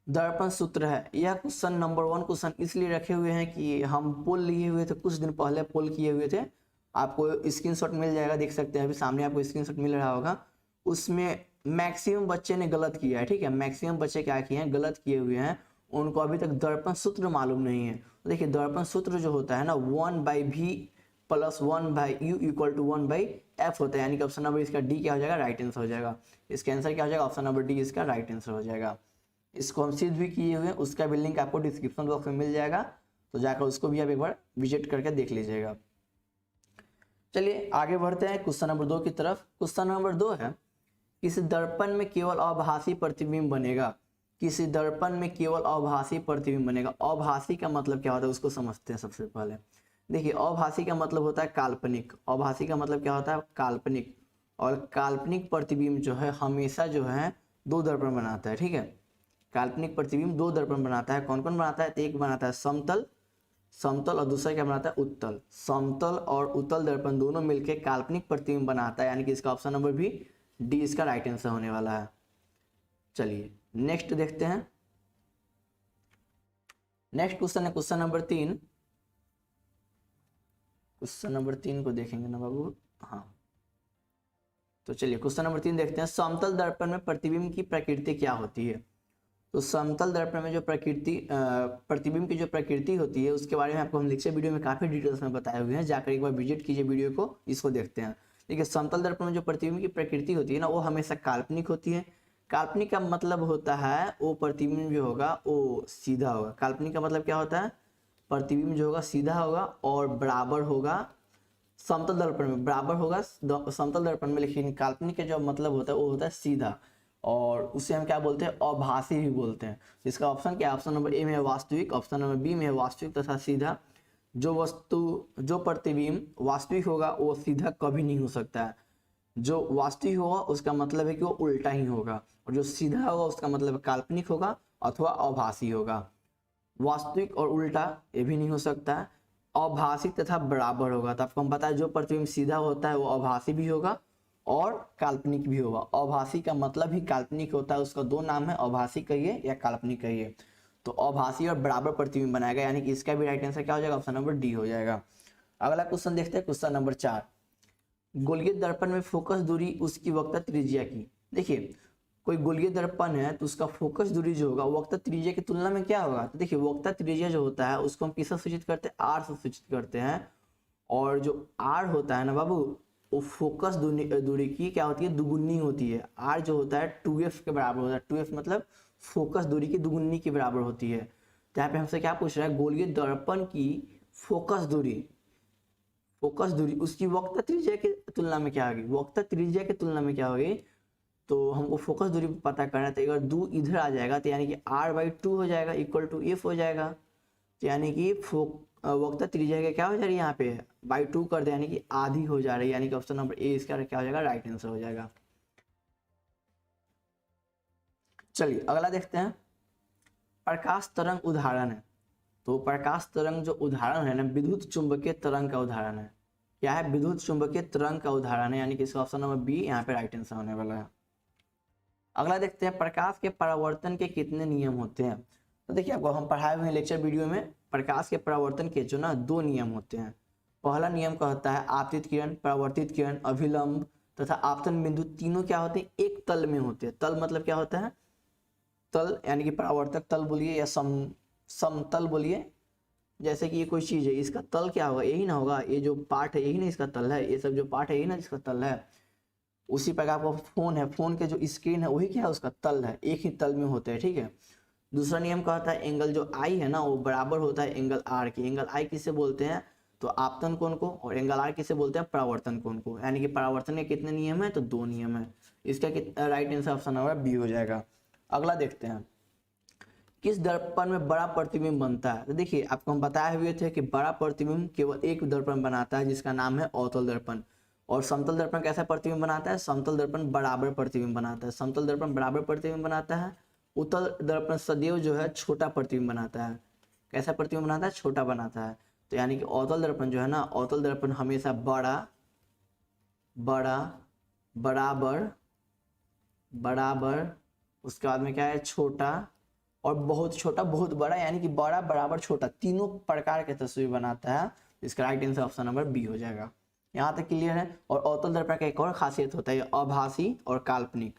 दर्पण सूत्र है। यह क्वेश्चन नंबर 1 क्वेश्चन इसलिए रखे हुए हैं कि हम पोल लिए हुए थे, कुछ दिन पहले पोल किए हुए थे। आपको स्क्रीनशॉट मिल जाएगा, देख सकते हैं अभी सामने आपको स्क्रीनशॉट मिल रहा होगा। उसमें मैक्सिमम बच्चे ने गलत किया है, ठीक है। मैक्सिमम बच्चे क्या किए हैं, गलत किए हुए हैं। उनको अभी तक दर्पण सूत्र मालूम नहीं है। तो देखिए दर्पण सूत्र जो होता है ना 1/v plus 1/u equal to 1/f होता है, यानी कि ऑप्शन नंबर इसका डी क्या हो जाएगा, राइट आंसर हो जाएगा। इसका आंसर क्या हो जाएगा, ऑप्शन नंबर डी इसका राइट आंसर हो जाएगा। इसको हम सिद्ध भी किए हुए हैं, उसका भी लिंक आपको डिस्क्रिप्शन बॉक्स में मिल जाएगा, तो जाकर उसको भी आप एक बार विजिट करके देख लीजिएगा। चलिए आगे बढ़ते हैं क्वेश्चन नंबर 2 की तरफ। क्वेश्चन नंबर 2 है, किसी दर्पण में केवल आभासी प्रतिबिंब बनेगा। किसी दर्पण में केवल आभासी प्रतिबिंब बनेगा। आभासी का मतलब क्या होता है उसको समझते हैं सबसे पहले। देखिए आभासी का मतलब होता है काल्पनिक। आभासी का मतलब क्या होता है, काल्पनिक। और काल्पनिक प्रतिबिंब जो है हमेशा जो है दो दर्पण बनाता है, ठीक है। काल्पनिक प्रतिबिंब दो दर्पण बनाता है। कौन कौन बनाता है, तो एक बनाता है समतल, समतल, और दूसरा क्या बनाता है, उत्तल। समतल और उत्तल दर्पण दोनों मिलकर काल्पनिक प्रतिबिंब बनाता है, यानी कि इसका ऑप्शन नंबर भी डी इसका राइट आंसर होने वाला है। चलिए नेक्स्ट देखते हैं। नेक्स्ट क्वेश्चन है क्वेश्चन नंबर 3। क्वेश्चन नंबर 3 को देखेंगे ना बाबू, हाँ। तो चलिए क्वेश्चन नंबर 3 देखते हैं। समतल दर्पण में प्रतिबिंब की प्रकृति क्या होती है। तो समतल दर्पण में जो प्रतिबिंब की जो प्रकृति होती है उसके बारे में आपको हम लेक्चर वीडियो में काफी डिटेल्स में बताए हुए हैं, जाकर एक बार विजिट कीजिए वीडियो को, इसको देखते हैं। देखिए समतल दर्पण में जो प्रतिबिंब की प्रकृति होती है ना वो हमेशा काल्पनिक होती है। काल्पनिक का मतलब होता है वो प्रतिबिंब जो होगा वो सीधा होगा। काल्पनिक का मतलब क्या होता है, प्रतिबिंब जो होगा सीधा होगा और बराबर होगा। समतल दर्पण में बराबर होगा समतल दर्पण में, लेकिन काल्पनिक का जो मतलब होता है वो होता है सीधा, और उसे हम क्या बोलते हैं, आभासी भी बोलते हैं। इसका ऑप्शन क्या है, ऑप्शन नंबर ए में है वास्तविक, ऑप्शन नंबर बी में है वास्तविक तथा सीधा। जो वस्तु जो प्रतिबिंब वास्तविक होगा वो सीधा कभी नहीं हो सकता है। जो वास्तविक होगा उसका मतलब है कि वो उल्टा ही होगा, और जो सीधा होगा उसका मतलब काल्पनिक होगा अथवा आभासी होगा। वास्तविक और उल्टा ये भी नहीं हो सकता है। आभासी तथा बराबर होगा। तो आपको हम बताया जो प्रतिबिंब सीधा होता है वो आभासी भी होगा और काल्पनिक भी होगा। आभासी का मतलब ही काल्पनिक होता है, उसका दो नाम है, आभासी कहिए या काल्पनिक कहिए। तो आभासी और बराबर प्रतिबिंब बनाएगा, यानी कि इसका भी राइट आंसर क्या हो जाएगा, ऑप्शन नंबर डी हो जाएगा। अगला क्वेश्चन देखते हैं क्वेश्चन नंबर 4। गोलीय दर्पण में फोकस दूरी उसकी वक्रता त्रिज्या की। देखिए कोई गोलीय दर्पण है तो उसका फोकस दूरी जो होगा वक्रता त्रिज्या की तुलना में क्या होगा। तो देखिए वक्रता त्रिज्या जो होता है उसको हम किससे सूचित करते हैं, आर से सूचित करते हैं। और जो आर होता है ना बाबू वो फोकस दूरी की क्या होती है, दुगुनी होती है। आर जो होता है 2f के बराबर होता है। 2f मतलब फोकस दूरी की दुगुनी के बराबर होती है। तो यहाँ पे हमसे क्या पूछ रहा है, गोलीय दर्पण की फोकस दूरी, फोकस दूरी उसकी वक्रता त्रिज्या की तुलना में क्या होगी, वक्रता त्रिज्या की तुलना में क्या होगी। तो हमको फोकस दूरी पता करना है, तो अगर 2 इधर आ जाएगा तो यानी कि r/2 हो जाएगा इक्वल टू f हो जाएगा। तो यानी कि वक्रता त्रिज्या का क्या हो जा रही है यहाँ पे /2 कर दे, यानी कि आधी हो जा रही है, यानी कि ऑप्शन नंबर ए इसका क्या हो जाएगा, राइट आंसर हो जाएगा। चलिए अगला देखते हैं। प्रकाश तरंग उदाहरण है। तो प्रकाश तरंग जो उदाहरण है ना विद्युत चुंबकीय तरंग का उदाहरण है। क्या है, विद्युत चुंबकीय तरंग का उदाहरण है, यानी कि इसका ऑप्शन नंबर बी यहाँ पे राइट आंसर होने वाला है। अगला देखते हैं प्रकाश के परावर्तन के कितने नियम होते हैं। तो देखिए आपको हम पढ़ाए हुए लेक्चर वीडियो में प्रकाश के परावर्तन के जो ना 2 नियम होते हैं। पहला नियम कहता है आपतित किरण, परावर्तित किरण, अभिलंब तथा आपतन बिंदु तीनों क्या होते हैं, एक तल में होते हैं। तल मतलब क्या होता है, तल यानी कि परावर्तक तल बोलिए या समतल बोलिए। जैसे कि ये कोई चीज है, इसका तल क्या होगा, यही ना होगा, ये जो पार्ट है यही ना इसका तल है, ये सब जो पार्ट है यही ना जिसका तल है। उसी प्रकार आपका फोन है, फोन के जो स्क्रीन है वही क्या है, उसका तल है, एक ही तल में होते हैं, ठीक है। दूसरा नियम कहता है एंगल जो आई है ना वो बराबर होता है एंगल आर की। एंगल आई किसे बोलते हैं, तो आपतन कोण को, और एंगल आर किसे बोलते हैं, परावर्तन कोण को। यानी कि परावर्तन के कितने नियम है, तो 2 नियम है। इसका right answer option number B हो जाएगा। अगला देखते हैं, किस दर्पण में बड़ा प्रतिबिंब बनता है। तो देखिए आपको हम बताए हुए थे कि बड़ा प्रतिबिंब केवल एक दर्पण बनाता है जिसका नाम है अवतल दर्पण। और समतल दर्पण कैसा प्रतिबिंब बनाता है, समतल दर्पण बराबर प्रतिबिंब बनाता है। समतल दर्पण बराबर प्रतिबिंब बनाता है। उत्तल दर्पण सदैव जो है छोटा प्रतिबिंब बनाता है। कैसा प्रतिबिंब बनाता है, छोटा बनाता है। तो यानी कि अवतल दर्पण जो है ना, अवतल दर्पण हमेशा बड़ा, बड़ा, बराबर, बराबर, उसके बाद में क्या है छोटा और बहुत छोटा बहुत बड़ा, यानी कि बड़ा बराबर छोटा, तीनों प्रकार के तस्वीर बनाता है। इसका right answer option number B हो जाएगा। यहाँ तक क्लियर है। और अवतल दर्पण का एक और खासियत होता है आभासी और काल्पनिक।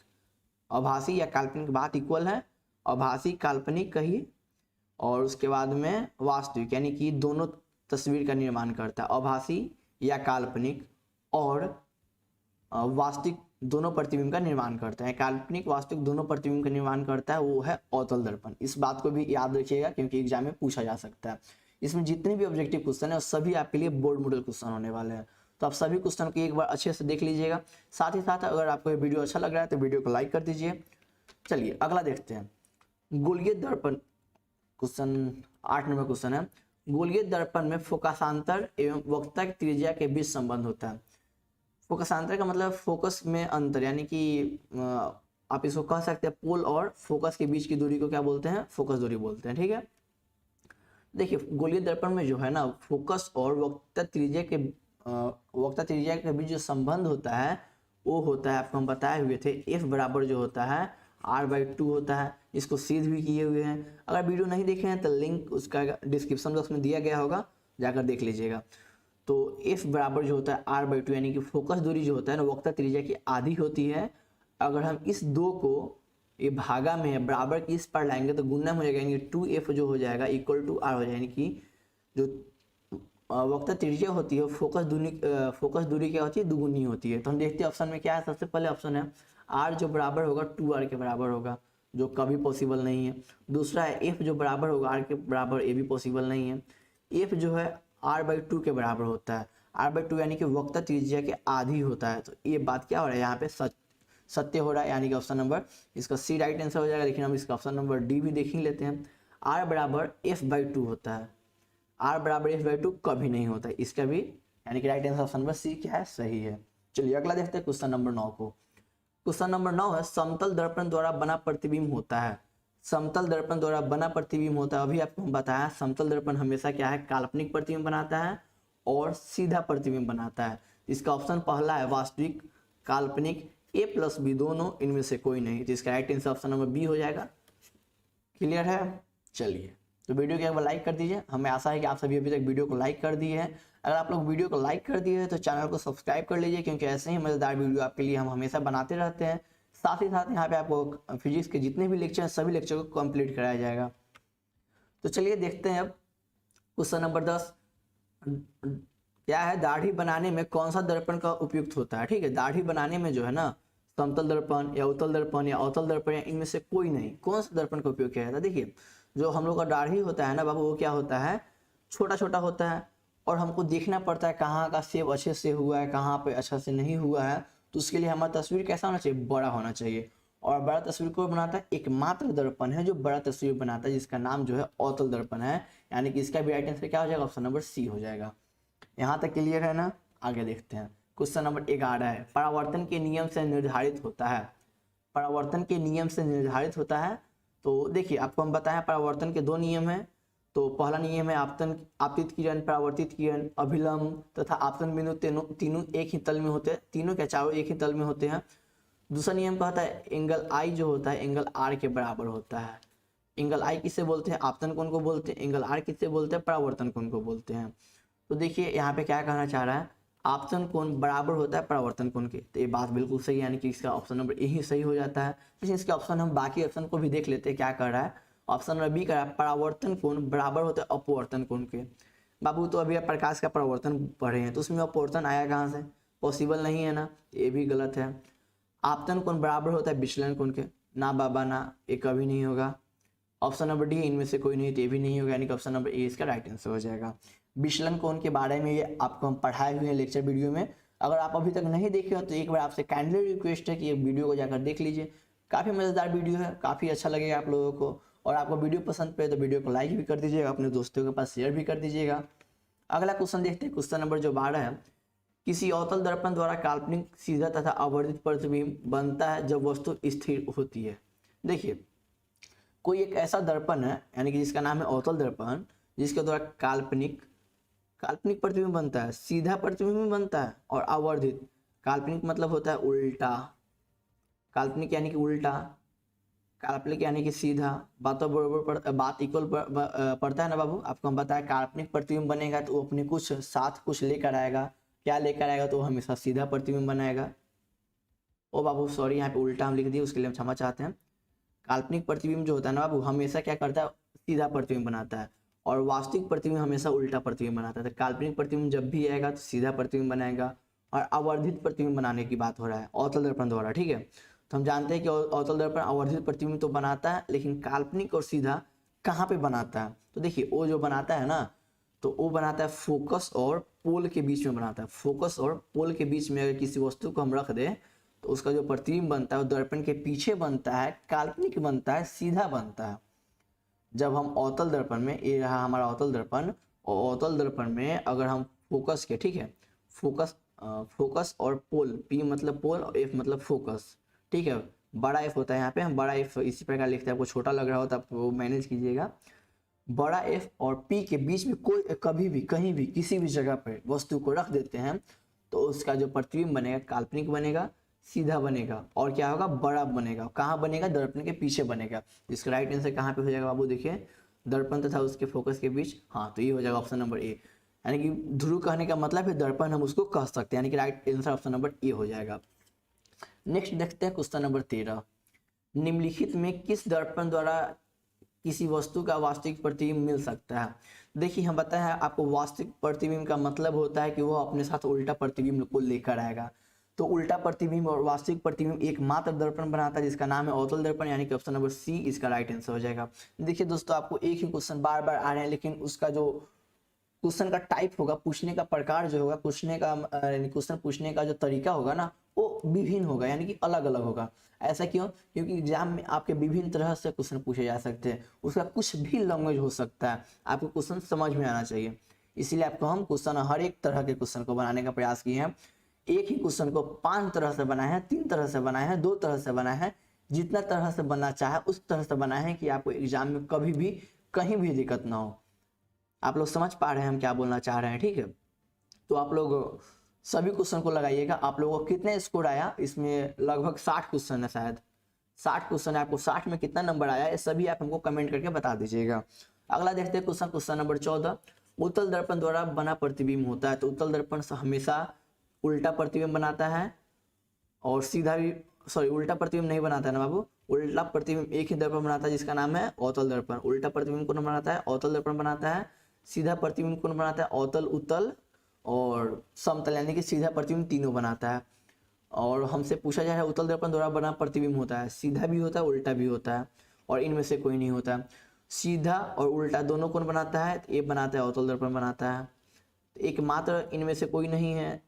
आभासी या काल्पनिक बात इक्वल है, आभासी काल्पनिक कहिए, और उसके बाद में वास्तविक, यानी कि दोनों तस्वीर का निर्माण करता है। आभासी या काल्पनिक और वास्तविक दोनों प्रतिबिंब का निर्माण करता है। काल्पनिक वास्तविक दोनों प्रतिबिंब का निर्माण करता है, वो है अवतल दर्पण। इस बात को भी याद रखिएगा क्योंकि एग्जाम में पूछा जा सकता है। इसमें जितने भी ऑब्जेक्टिव क्वेश्चन है सभी आपके लिए बोर्ड मॉडल क्वेश्चन होने वाले हैं, तो आप सभी क्वेश्चन को एक बार अच्छे से देख लीजिएगा। साथ ही साथ अगर आपको ये वीडियो अच्छा लग रहा है तो वीडियो को लाइक कर दीजिए। चलिए अगला देखते हैं। गोलीय दर्पण, क्वेश्चन 8 नंबर क्वेश्चन है। गोलीय दर्पण में फोकसांतर एवं वक्रता की त्रिज्या के बीच संबंध होता है। फोकसांतर का मतलब फोकस में अंतर, यानी कि आप इसको कह सकते हैं पोल और फोकस के बीच की दूरी को क्या बोलते हैं, फोकस दूरी बोलते हैं। ठीक है, देखिए गोलीय दर्पण में जो है ना फोकस और वक्रता त्रिज्या के बीच जो संबंध होता है वो होता है, आपको हम बताए हुए थे, F बराबर जो होता है R/2 होता है। इसको सिद्ध भी किए हुए हैं। अगर वीडियो नहीं देखे हैं तो लिंक उसका डिस्क्रिप्शन बॉक्स में दिया गया होगा, जाकर देख लीजिएगा। तो F बराबर जो होता है R/2, यानी कि फोकस दूरी जो होता है ना वक्रता त्रिज्या की आधी होती है। अगर हम इस 2 को ये भागा में है बराबर की इस पर लाएंगे तो गुणन हो जाएगा, यानी 2F जो हो जाएगा इक्वल टू R हो जाएगा, यानी कि जो वक्रता त्रिज्या होती है फोकस दूरी क्या होती है, दुगुनी होती है। तो हम देखते हैं ऑप्शन में क्या है। सबसे पहले ऑप्शन है R जो बराबर होगा 2R के बराबर होगा, जो कभी पॉसिबल नहीं है। दूसरा है F जो बराबर होगा R के बराबर, ये भी पॉसिबल नहीं है। F जो है R/2 के बराबर होता है। R/2 यानी कि वक्रता त्रिज्या के आधी होता है। तो ये बात क्या हो रहा है यहाँ पे, सत्य हो रहा है, यानी कि ऑप्शन नंबर इसका सी राइट आंसर हो जाएगा। लेकिन हम इसका ऑप्शन नंबर डी भी देख ही लेते हैं। R बराबर F/2 होता है, R बराबर F/2 कभी नहीं होता है, इसका भी, यानी कि right answer option number C क्या है, सही है। चलिए अगला देखते हैं क्वेश्चन नंबर 9 को। क्वेश्चन नंबर 9 है समतल दर्पण द्वारा बना प्रतिबिंब होता है। समतल दर्पण द्वारा बना प्रतिबिंब होता है। अभी आपको हम बताया समतल दर्पण हमेशा क्या है, काल्पनिक प्रतिबिंब बनाता है और सीधा प्रतिबिंब बनाता है। इसका ऑप्शन पहला है वास्तविक, काल्पनिक, A+B दोनों, इनमें से कोई नहीं। तो इसका right answer option number B हो जाएगा। क्लियर है। चलिए तो वीडियो को एक बार लाइक कर दीजिए। हमें आशा है कि आप सभी अभी तक वीडियो को लाइक कर दिए हैं। अगर आप लोग वीडियो को लाइक कर दिए हैं तो चैनल को सब्सक्राइब कर लीजिए, क्योंकि ऐसे ही मज़ेदार वीडियो आपके लिए हम हमेशा बनाते रहते हैं। साथ ही साथ यहाँ पे आपको फिजिक्स के जितने भी लेक्चर हैं सभी लेक्चर को कंप्लीट कराया जाएगा। तो चलिए देखते हैं अब क्वेश्चन नंबर 10 क्या है, दाढ़ी बनाने में कौन सा दर्पण का उपयुक्त होता है। ठीक है, दाढ़ी बनाने में जो है ना समतल दर्पण या उत्तल दर्पण या अवतल दर्पण या इनमें से कोई नहीं, कौन सा दर्पण का उपयोग किया जाता है। देखिए जो हम लोग का दाढ़ी होता है ना बाबू, वो क्या होता है, छोटा छोटा होता है और हमको देखना पड़ता है कहाँ का शेप अच्छे से हुआ है, कहाँ पे अच्छा से नहीं हुआ है। तो उसके लिए हमारा तस्वीर कैसा होना चाहिए, बड़ा होना चाहिए। और बड़ा तस्वीर को बनाता है एकमात्र दर्पण है जो बड़ा तस्वीर बनाता है, जिसका नाम जो है अवतल दर्पण है। यानी कि इसका भी राइट आंसर क्या हो जाएगा, ऑप्शन नंबर सी हो जाएगा। यहाँ तक क्लियर है ना। आगे देखते हैं क्वेश्चन नंबर 11 है परावर्तन के नियम से निर्धारित होता है। परावर्तन के नियम से निर्धारित होता है। तो देखिए आपको हम बताएं परावर्तन के 2 नियम हैं। तो पहला नियम है आपतित किरण, परावर्तित किरण, अभिलंब तथा आपतन बिंदु तीनों एक ही तल में होते हैं, तीनों के चारों एक ही तल में होते हैं। दूसरा नियम कहता है एंगल आई जो होता है एंगल आर के बराबर होता है। एंगल आई किससे बोलते हैं, आपतन कोण को बोलते हैं। एंगल आर किससे बोलते हैं, परावर्तन कोण को बोलते हैं। तो देखिए यहाँ पे क्या कहना चाह रहा है, आपतन कोण बराबर होता है परावर्तन कोण के। तो ये बात बिल्कुल सही है, यानी कि इसका ऑप्शन नंबर यही सही हो जाता है। लेकिन इसके ऑप्शन हम बाकी ऑप्शन को भी देख लेते हैं क्या कर रहा है। ऑप्शन नंबर बी कर रहा है परावर्तन कोण बराबर होता है अपवर्तन कोण के। बाबू तो अभी आप प्रकाश का परावर्तन पढ़े हैं तो उसमें अपवर्तन आया कहाँ से, पॉसिबल नहीं है ना, ये भी गलत है। आपतन कोण बराबर होता है विचलन कोण के, ना बाबा ना, ये कभी नहीं होगा। ऑप्शन नंबर डी इनमें से कोई नहीं, तो ये भी नहीं होगा, यानी कि ऑप्शन नंबर ए इसका राइट आंसर हो जाएगा। विचलन कोण के बारे में ये आपको हम पढ़ाए हुए हैं लेक्चर वीडियो में। अगर आप अभी तक नहीं देखे हो तो एक बार आपसे काइंडली रिक्वेस्ट है कि ये वीडियो को जाकर देख लीजिए। काफ़ी मज़ेदार वीडियो है, काफ़ी अच्छा लगेगा आप लोगों को। और आपको वीडियो पसंद पे तो वीडियो को लाइक भी कर दीजिएगा, अपने दोस्तों के पास शेयर भी कर दीजिएगा। अगला क्वेश्चन देखते हैं, क्वेश्चन नंबर जो 12 है किसी अवतल दर्पण द्वारा काल्पनिक सीधा तथा आवर्धित प्रतिबिंब बनता है जब वस्तु स्थिर होती है। देखिए कोई एक ऐसा दर्पण है, यानी कि जिसका नाम है अवतल दर्पण, जिसके द्वारा काल्पनिक प्रतिबिंब बनता है, सीधा प्रतिबिंब बनता है और आवर्धित। काल्पनिक मतलब होता है उल्टा, काल्पनिक यानी कि उल्टा, काल्पनिक यानी कि सीधा, बातों बरोबर बात इक्वल पड़ता है ना बाबू। आपको हम बताया काल्पनिक प्रतिबिंब बनेगा तो वो अपने कुछ साथ कुछ लेकर आएगा। क्या लेकर आएगा? तो वो हमेशा सीधा प्रतिबिंब बनाएगा। ओ बाबू सॉरी, यहाँ पे उल्टा हम लिख दिए, उसके लिए हम क्षमा चाहते हैं। काल्पनिक प्रतिबिंब जो होता है ना बाबू, हमेशा क्या करता है? सीधा प्रतिबिंब बनाता है। और वास्तविक प्रतिबिंब हमेशा उल्टा प्रतिबिंब बनाता है। तो काल्पनिक प्रतिबिंब जब भी आएगा तो सीधा प्रतिबिंब बनाएगा। और आवर्धित प्रतिबिंब बनाने की बात हो रहा है अवतल दर्पण द्वारा, ठीक है। तो हम जानते हैं कि अवतल दर्पण आवर्धित प्रतिबिंब तो बनाता है, लेकिन काल्पनिक और सीधा कहाँ पे बनाता है? तो देखिए वो जो बनाता है ना, तो वो बनाता है फोकस और पोल के बीच में बनाता है। फोकस और पोल के बीच में अगर किसी वस्तु को हम रख दें तो उसका जो प्रतिबिंब बनता है वो दर्पण के पीछे बनता है, काल्पनिक बनता है, सीधा बनता है। जब हम अवतल दर्पण में, ये रहा हमारा अवतल दर्पण, और अवतल दर्पण में अगर हम फोकस के, ठीक है, फोकस और पोल, पी मतलब पोल और एफ मतलब फोकस, ठीक है। बड़ा एफ होता है यहाँ पे, हम बड़ा एफ इसी प्रकार लिखते हैं। आपको छोटा लग रहा हो तो आप वो मैनेज कीजिएगा। बड़ा एफ और पी के बीच में कोई कभी भी कहीं भी किसी भी जगह पर वस्तु को रख देते हैं तो उसका जो प्रतिबिंब बनेगा काल्पनिक बनेगा, सीधा बनेगा, और क्या होगा? बड़ा बनेगा। कहाँ बनेगा? दर्पण के पीछे बनेगा। इसका राइट आंसर कहाँ पे हो जाएगा बाबू? देखिए दर्पण तथा उसके फोकस के बीच, हाँ तो ये हो जाएगा ऑप्शन नंबर ए। यानी कि ध्रुव कहने का मतलब है दर्पण, हम उसको कह सकते हैं, यानी कि right answer option number A हो जाएगा। नेक्स्ट देखते हैं क्वेश्चन नंबर 13। निम्नलिखित में किस दर्पण द्वारा किसी वस्तु का वास्तविक प्रतिबिंब मिल सकता है? देखिए हम बताया है आपको, वास्तविक प्रतिबिंब का मतलब होता है कि वो अपने साथ उल्टा प्रतिबिंब को लेकर आएगा। तो उल्टा प्रतिबिंब और वास्तविक प्रतिबिंब एक मात्र दर्पण बनाता है जिसका नाम है अवतल दर्पण, यानी कि ऑप्शन नंबर सी इसका राइट आंसर हो जाएगा। देखिए दोस्तों आपको एक ही क्वेश्चन बार बार आ रहे हैं, लेकिन उसका जो क्वेश्चन का टाइप होगा, पूछने का प्रकार जो होगा, क्वेश्चन पूछने का जो तरीका होगा ना, वो विभिन्न होगा, यानी कि अलग अलग होगा। ऐसा क्यों? क्योंकि एग्जाम में आपके विभिन्न तरह से क्वेश्चन पूछे जा सकते हैं, उसका कुछ भी लैंग्वेज हो सकता है, आपको क्वेश्चन समझ में आना चाहिए। इसीलिए आपको हम क्वेश्चन हर एक तरह के क्वेश्चन को बनाने का प्रयास किए हैं। एक ही क्वेश्चन को 5 तरह से बनाए हैं, 3 तरह से बनाए हैं, 2 तरह से बनाए हैं, जितना तरह से बनना चाहे उस तरह से बनाए हैं कि आपको एग्जाम में कभी भी कहीं भी दिक्कत ना हो। आप लोग समझ पा रहे हैं हम क्या बोलना चाह रहे हैं, ठीक है। तो आप लोग सभी क्वेश्चन को लगाइएगा। आप लोगों को कितने स्कोर आया? इसमें लगभग 60 क्वेश्चन है, शायद 60 क्वेश्चन है। आपको 60 में कितना नंबर आया ये सभी आप हमको कमेंट करके बता दीजिएगा। अगला देखते हैं क्वेश्चन नंबर 14। उत्तल दर्पण द्वारा बना प्रतिबिंब होता है। तो उत्तल दर्पण हमेशा उल्टा प्रतिबिंब बनाता है और सीधा भी, सॉरी उल्टा प्रतिबिंब नहीं बनाता है ना बाबू, उल्टा प्रतिबिंब एक ही दर्पण बनाता है जिसका नाम है अवतल दर्पण। उल्टा प्रतिबिंब कौन बनाता है? अवतल दर्पण बनाता है। सीधा प्रतिबिंब कौन बनाता है? अवतल, उत्तल और समतल, यानी कि सीधा प्रतिबिंब तीनों बनाता है। और हमसे पूछा जा रहा है उत्तल दर्पण द्वारा बना प्रतिबिंब होता है, सीधा भी होता है उल्टा भी होता है, और इनमें से कोई नहीं होता। सीधा और उल्टा दोनों कौन बनाता है? ये बनाता है अवतल दर्पण बनाता है। एकमात्र इनमें से कोई नहीं है,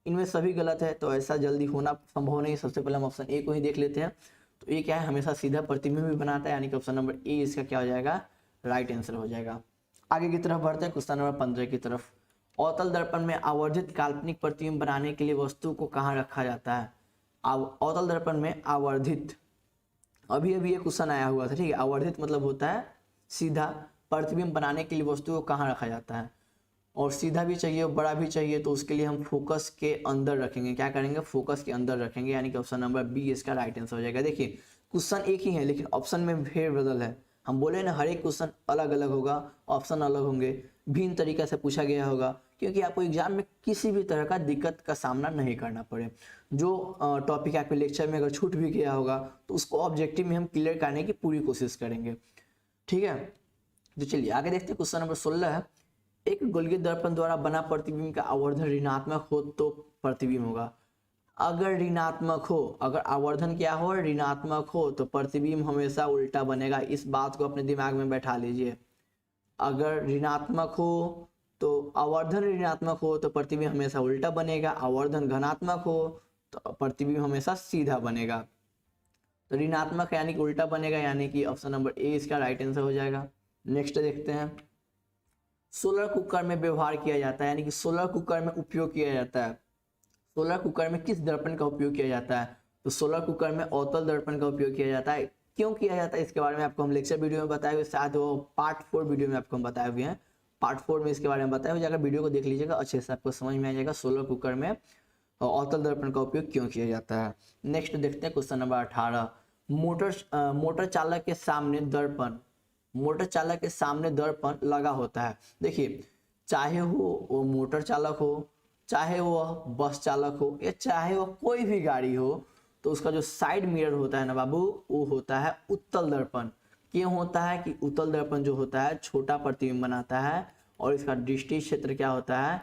इनमें सभी गलत है, तो ऐसा जल्दी होना संभव नहीं है। सबसे पहले हम ऑप्शन ए को ही देख लेते हैं। तो ये क्या है? हमेशा सीधा प्रतिबिंब भी बनाता है, यानी कि ऑप्शन नंबर ए इसका क्या हो जाएगा? राइट आंसर हो जाएगा। आगे की तरफ बढ़ते हैं क्वेश्चन नंबर 15 की तरफ। अवतल दर्पण में आवर्धित काल्पनिक प्रतिबिंब बनाने के लिए वस्तु को कहाँ रखा जाता है? अवतल दर्पण में आवर्धित, अभी अभी ये क्वेश्चन आया हुआ था, ठीक है। आवर्धित मतलब होता है सीधा, प्रतिबिंब बनाने के लिए वस्तु को कहाँ रखा जाता है? और सीधा भी चाहिए और बड़ा भी चाहिए, तो उसके लिए हम फोकस के अंदर रखेंगे। क्या करेंगे? फोकस के अंदर रखेंगे, यानी कि ऑप्शन नंबर बी इसका राइट आंसर हो जाएगा। देखिए क्वेश्चन एक ही है लेकिन ऑप्शन में फेरबदल है। हम बोले ना हर एक क्वेश्चन अलग अलग होगा, ऑप्शन अलग होंगे, भिन्न तरीके से पूछा गया होगा, क्योंकि आपको एग्जाम में किसी भी तरह का दिक्कत का सामना नहीं करना पड़े। जो टॉपिक आपके लेक्चर में अगर छूट भी गया होगा तो उसको ऑब्जेक्टिव में हम क्लियर करने की पूरी कोशिश करेंगे, ठीक है। तो चलिए आगे देखते हैं क्वेश्चन नंबर 16 है। एक गोलीय दर्पण द्वारा बना प्रतिबिंब का आवर्धन ऋणात्मक हो तो प्रतिबिंब होगा। अगर ऋणात्मक हो, अगर आवर्धन क्या हो? ऋणात्मक हो तो प्रतिबिंब हमेशा उल्टा बनेगा। इस बात को अपने दिमाग में बैठा लीजिए। अगर ऋणात्मक हो तो आवर्धन ऋणात्मक हो तो प्रतिबिंब हमेशा उल्टा बनेगा। आवर्धन धनात्मक हो तो प्रतिबिंब हमेशा सीधा बनेगा। तो ऋणात्मक यानी कि उल्टा बनेगा, यानी कि ऑप्शन नंबर ए इसका राइट आंसर हो जाएगा। नेक्स्ट देखते हैं। सोलर कुकर में व्यवहार किया जाता है, यानी कि सोलर कुकर में उपयोग किया जाता है। सोलर कुकर में किस दर्पण का उपयोग किया जाता है? तो सोलर कुकर में अवतल दर्पण का उपयोग किया जाता है। क्यों किया जाता है इसके बारे में आपको हम लेक्चर वीडियो में बताए हुए, शायद वो पार्ट 4 वीडियो में आपको हम बताए हुए हैं। पार्ट 4 में इसके बारे में बताया हुआ, जाकर वीडियो को देख लीजिएगा, अच्छे से आपको समझ में आ जाएगा सोलर कुकर में अवतल दर्पण का उपयोग क्यों किया जाता है। नेक्स्ट देखते हैं क्वेश्चन नंबर 18। मोटर चालक के सामने दर्पण, मोटर चालक के सामने दर्पण लगा होता है। देखिए, चाहे वो मोटर चालक हो, चाहे वह बस चालक हो, या चाहे वह कोई भी गाड़ी हो, तो उसका जो साइड मिरर होता है ना बाबू, वो होता है उत्तल दर्पण। क्यों होता है कि उत्तल दर्पण जो होता है छोटा प्रतिबिंब बनाता है और इसका दृष्टि क्षेत्र क्या होता है,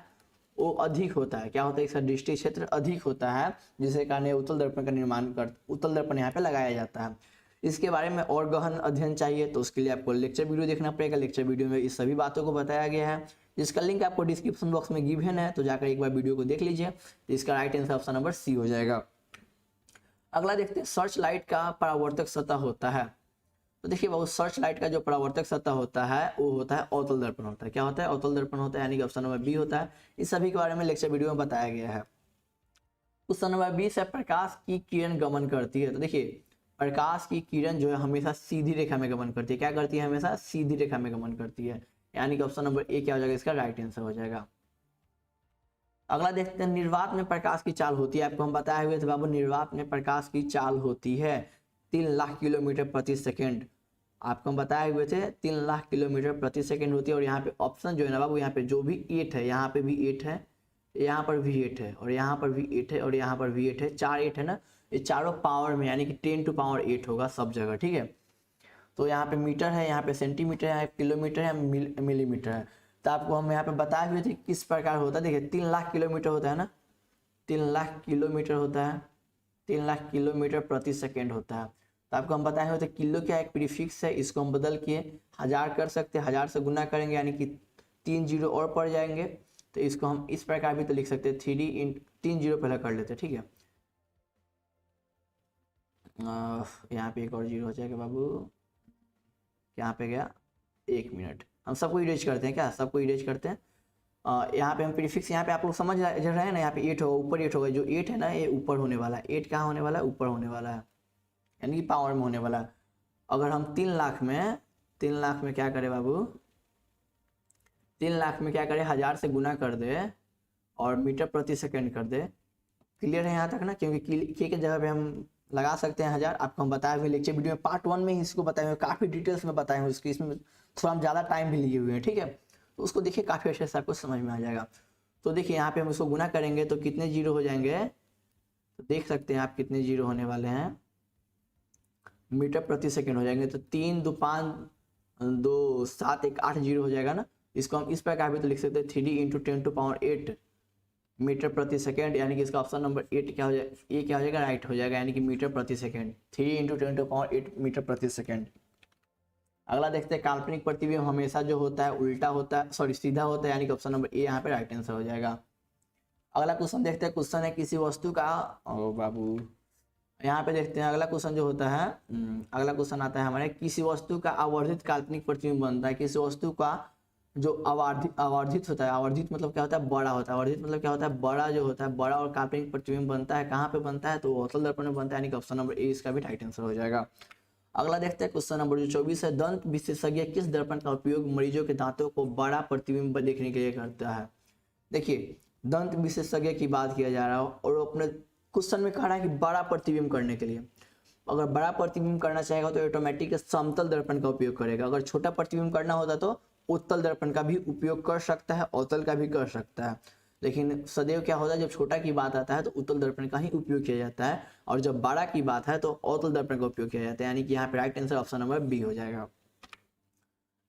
वो अधिक होता है। क्या होता है, इसका दृष्टि क्षेत्र अधिक होता है, जिसके कारण उत्तल दर्पण का निर्माण उत्तल दर्पण यहाँ पे लगाया जाता है। इसके बारे में और गहन अध्ययन चाहिए तो उसके लिए आपको लेक्चर वीडियो देखना पड़ेगा। लेक्चर वीडियो में इस सभी बातों को बताया गया है, जिसका लिंक आपको डिस्क्रिप्शन बॉक्स में गिवन है, तो जाकर एक बार वीडियो को देख लीजिए। इसका right answer option number C हो जाएगा। अगला देखते हैं, सर्च लाइट का परावर्तक सतह होता है। तो देखिए बाबू, सर्च लाइट का जो परावर्तक सतह होता है वो होता है अवतल दर्पण होता है। क्या होता है, अवतल दर्पण होता है, यानी कि ऑप्शन नंबर बी होता है। इस सभी के बारे में लेक्चर वीडियो में बताया गया है। क्वेश्चन नंबर 20 है, प्रकाश की किरण गमन करती है। तो देखिए, प्रकाश की किरण जो है हमेशा सीधी रेखा में गमन करती है। क्या करती है, हमेशा सीधी रेखा में गमन करती है, यानी कि ऑप्शन नंबर ए क्या हो जाएगा, इसका राइट आंसर हो जाएगा। अगला देखते हैं, निर्वात में प्रकाश की चाल होती है। आपको हम बताए हुए थे बाबू, निर्वात में प्रकाश की चाल होती है 3 लाख किलोमीटर प्रति सेकेंड। आपको हम बताए हुए थे 3 लाख किलोमीटर प्रति सेकेंड होती है। और यहाँ पे ऑप्शन जो है ना बाबू, यहाँ पे जो भी 8 है, यहाँ पे भी 8 है, यहाँ पर भी 8 है, और यहाँ पर भी 8 है, और यहाँ पर भी 8 है। 4 8 है ना, ये चारों पावर में, यानी कि 10 टू पावर 8 होगा सब जगह, ठीक है। तो यहाँ पे मीटर है, यहाँ पे सेंटीमीटर है, किलोमीटर है, मिलीमीटर है। तो आपको हम यहाँ पे बताए हुए थे किस प्रकार होता है। देखिए, 3 लाख किलोमीटर होता है ना, 3 लाख किलोमीटर होता है, 3 लाख किलोमीटर प्रति सेकेंड होता है। तो आपको हम बताए हुए थे, किलो क्या एक प्रीफिक्स है, इसको हम बदल के 1000 कर सकते हैं। 1000 से गुना करेंगे यानी कि 3 जीरो और पड़ जाएंगे। तो इसको हम इस प्रकार भी तो लिख सकते हैं, 3 जीरो पहले कर लेते हैं, ठीक है। यहाँ पे एक और जीरो हो जाएगा बाबू, यहाँ पे गया, 1 मिनट। हम सबको इरेज करते हैं, क्या सबको इरेज करते हैं। यहाँ पे हम प्रीफिक्स, यहाँ पे आप लोग समझ रहे हैं ना, यहाँ पे 8 होगा, ऊपर 8 होगा। जो 8 है ना, ये ऊपर होने वाला है। 8 कहाँ होने वाला है, ऊपर होने वाला है, यानी कि पावर में होने वाला है। अगर हम 3 लाख में क्या करें बाबू, 3 लाख में क्या करें, 1000 से गुना कर दे और मीटर प्रति सेकेंड कर दे। क्लियर है यहाँ तक ना, क्योंकि के जगह पे हम लगा सकते हैं 1000। आपको हम बताए हुए लेक्चर वीडियो में पार्ट 1 में ही इसको बताए हुए, काफ़ी डिटेल्स में बताए हुए इसकी, इसमें थोड़ा हम ज़्यादा टाइम भी लिए हुए हैं, ठीक है। तो उसको देखिए, काफ़ी अच्छे से आपको समझ में आ जाएगा। तो देखिए, यहाँ पे हम इसको गुना करेंगे तो कितने जीरो हो जाएंगे, तो देख सकते हैं आप कितने जीरो होने वाले हैं, मीटर प्रति सेकेंड हो जाएंगे। तो 3 2 5 2 7 1 8 जीरो हो जाएगा ना। इसको हम इस प्रकार भी तो लिख सकते हैं, 3 × 10 टू पावर 8 मीटर प्रति सेकेंड, यानी कि इसका ऑप्शन नंबर 8 क्या हो जाएगा, ये क्या हो जाएगा, राइट हो जाएगा, यानी कि मीटर प्रति सेकेंड। 3 × 10 टू पावर 8 मीटर प्रति सेकेंड। अगला देखते हैं, काल्पनिक प्रतिबिंब हमेशा जो होता है उल्टा होता है, सॉरी सीधा होता है, यानी कि ऑप्शन नंबर ए यहाँ पे राइट आंसर हो जाएगा। अगला क्वेश्चन देखते हैं, क्वेश्चन है किसी वस्तु का, ओ बाबू यहाँ पे देखते हैं अगला क्वेश्चन जो होता है। अगला क्वेश्चन आता है हमारे, किसी वस्तु का आवर्धित काल्पनिक प्रतिबिंब बनता है। किसी वस्तु का जो आवर्धित होता है, आवर्धित मतलब क्या होता है, बड़ा होता है। आवर्धित मतलब क्या होता है, बड़ा जो होता है, बड़ा और काल्पनिक प्रतिबिंब बनता है, कहाँ पे बनता है, तो अवतल दर्पण में बनता है, यानी कि ऑप्शन नंबर ए इसका भी राइट आंसर हो जाएगा। अगला देखते हैं क्वेश्चन नंबर जो 24 है, दंत विशेषज्ञ किस दर्पण का उपयोग मरीजों के दांतों को बड़ा प्रतिबिंब देखने के लिए करता है। देखिए, दंत विशेषज्ञ की बात किया जा रहा है और अपने क्वेश्चन में कह रहा है कि बड़ा प्रतिबिंब करने के लिए, अगर बड़ा प्रतिबिंब करना चाहेगा तो ऑटोमेटिक समतल दर्पण का उपयोग करेगा। अगर छोटा प्रतिबिंब करना होता तो उत्तल दर्पण का भी उपयोग कर सकता है, अवतल का भी कर सकता है। लेकिन सदैव क्या होता है, जब छोटा की बात आता है तो उत्तल दर्पण का ही उपयोग किया जाता है, और जब बड़ा की बात है तो अवतल दर्पण का उपयोग किया जाता है, यानी कि यहाँ पे right answer option number B हो जाएगा।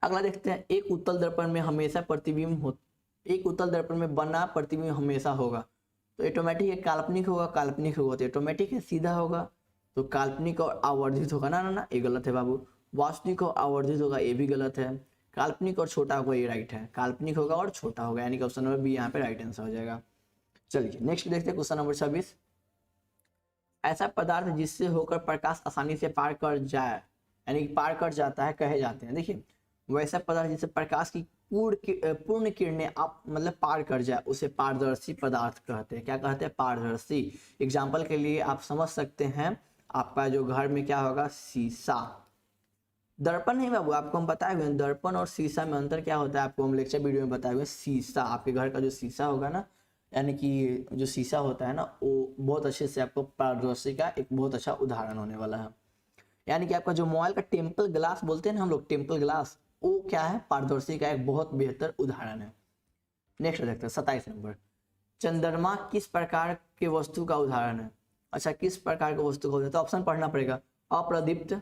अगला देखते हैं, एक उत्तल दर्पण में हमेशा प्रतिबिंब हो, एक उत्तल दर्पण में बना प्रतिबिंब हमेशा होगा, तो ऑटोमेटिक है काल्पनिक होगा, काल्पनिक होगा तो ऑटोमेटिक है सीधा होगा, तो काल्पनिक और आवर्धित होगा ना, ना ना ये गलत है बाबू। वास्तविक और आवर्धित होगा, ये भी गलत है। काल्पनिक और छोटा होगा, ये राइट है। काल्पनिक होगा और छोटा होगा, यानी कि ऑप्शन नंबर बी यहाँ पे राइट आंसर हो जाएगा। चलिए नेक्स्ट देखते हैं क्वेश्चन नंबर 26। ऐसा पदार्थ जिससे होकर प्रकाश आसानी से पार कर जाए, यानी कि पार कर जाता है, कहे जाते हैं। देखिए, वैसा पदार्थ जिससे प्रकाश की पूर्ण किरणें आप मतलब पार कर जाए, उसे पारदर्शी पदार्थ कहते हैं। क्या कहते हैं, पारदर्शी। एग्जाम्पल के लिए आप समझ सकते हैं, आपका जो घर में क्या होगा, शीशा। दर्पण नहीं बाबू, आपको हम बताए हुए दर्पण और शीशा में अंतर क्या होता है, आपको हम लेक्चर वीडियो में बताए हुए। शीशा, आपके घर का जो शीशा होगा ना, यानी कि जो शीशा होता है ना, वो बहुत अच्छे से आपको पारदर्शी का एक बहुत अच्छा उदाहरण होने वाला है। यानी कि आपका जो मोबाइल का टेम्पल ग्लास बोलते हैं ना हम लोग, टेम्पल ग्लास, वो क्या है, पारदर्शी का एक बहुत बेहतर उदाहरण है। नेक्स्ट देखते हैं 27 नंबर, चंद्रमा किस प्रकार के वस्तु का उदाहरण है। अच्छा, किस प्रकार के वस्तु का उदाहरण, तो ऑप्शन पढ़ना पड़ेगा, अप्रदीप्त,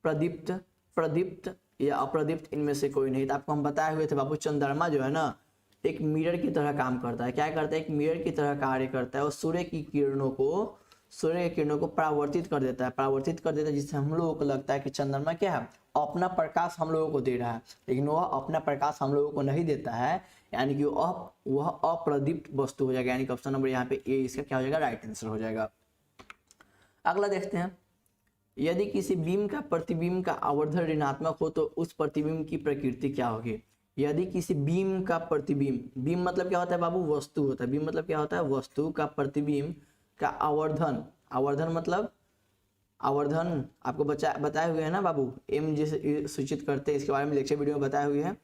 प्रदीप्त, प्रदीप्त या अप्रदीप्त, इनमें से कोई नहीं। तो आपको हम बताए हुए थे बाबू, चंद्रमा जो है ना एक मिरर की तरह काम करता है। क्या करता है, एक मिरर की तरह कार्य करता है और सूर्य की किरणों को परावर्तित कर देता है, जिससे हम लोगों को लगता है कि चंद्रमा क्या है, अपना प्रकाश हम लोगों को दे रहा है, लेकिन वह अपना प्रकाश हम लोगों को नहीं देता है, यानी कि वह अप्रदीप्त वस्तु हो जाएगा। यानी कि ऑप्शन नंबर यहाँ पे ए इसका क्या हो जाएगा, राइट आंसर हो जाएगा। अगला देखते हैं, यदि किसी बीम का प्रतिबिंब का आवर्धन ऋणात्मक हो तो उस प्रतिबिंब की प्रकृति क्या होगी। यदि किसी बीम का प्रतिबिंब, बीम मतलब क्या होता है बाबू, वस्तु होता है, बीम मतलब क्या होता है, वस्तु का प्रतिबिंब का आवर्धन, आवर्धन मतलब आवर्धन आपको बताए हुए हैं ना बाबू, एम जैसे सूचित करते हैं, इसके बारे में लेक्चर वीडियो में बताए हुए हैं।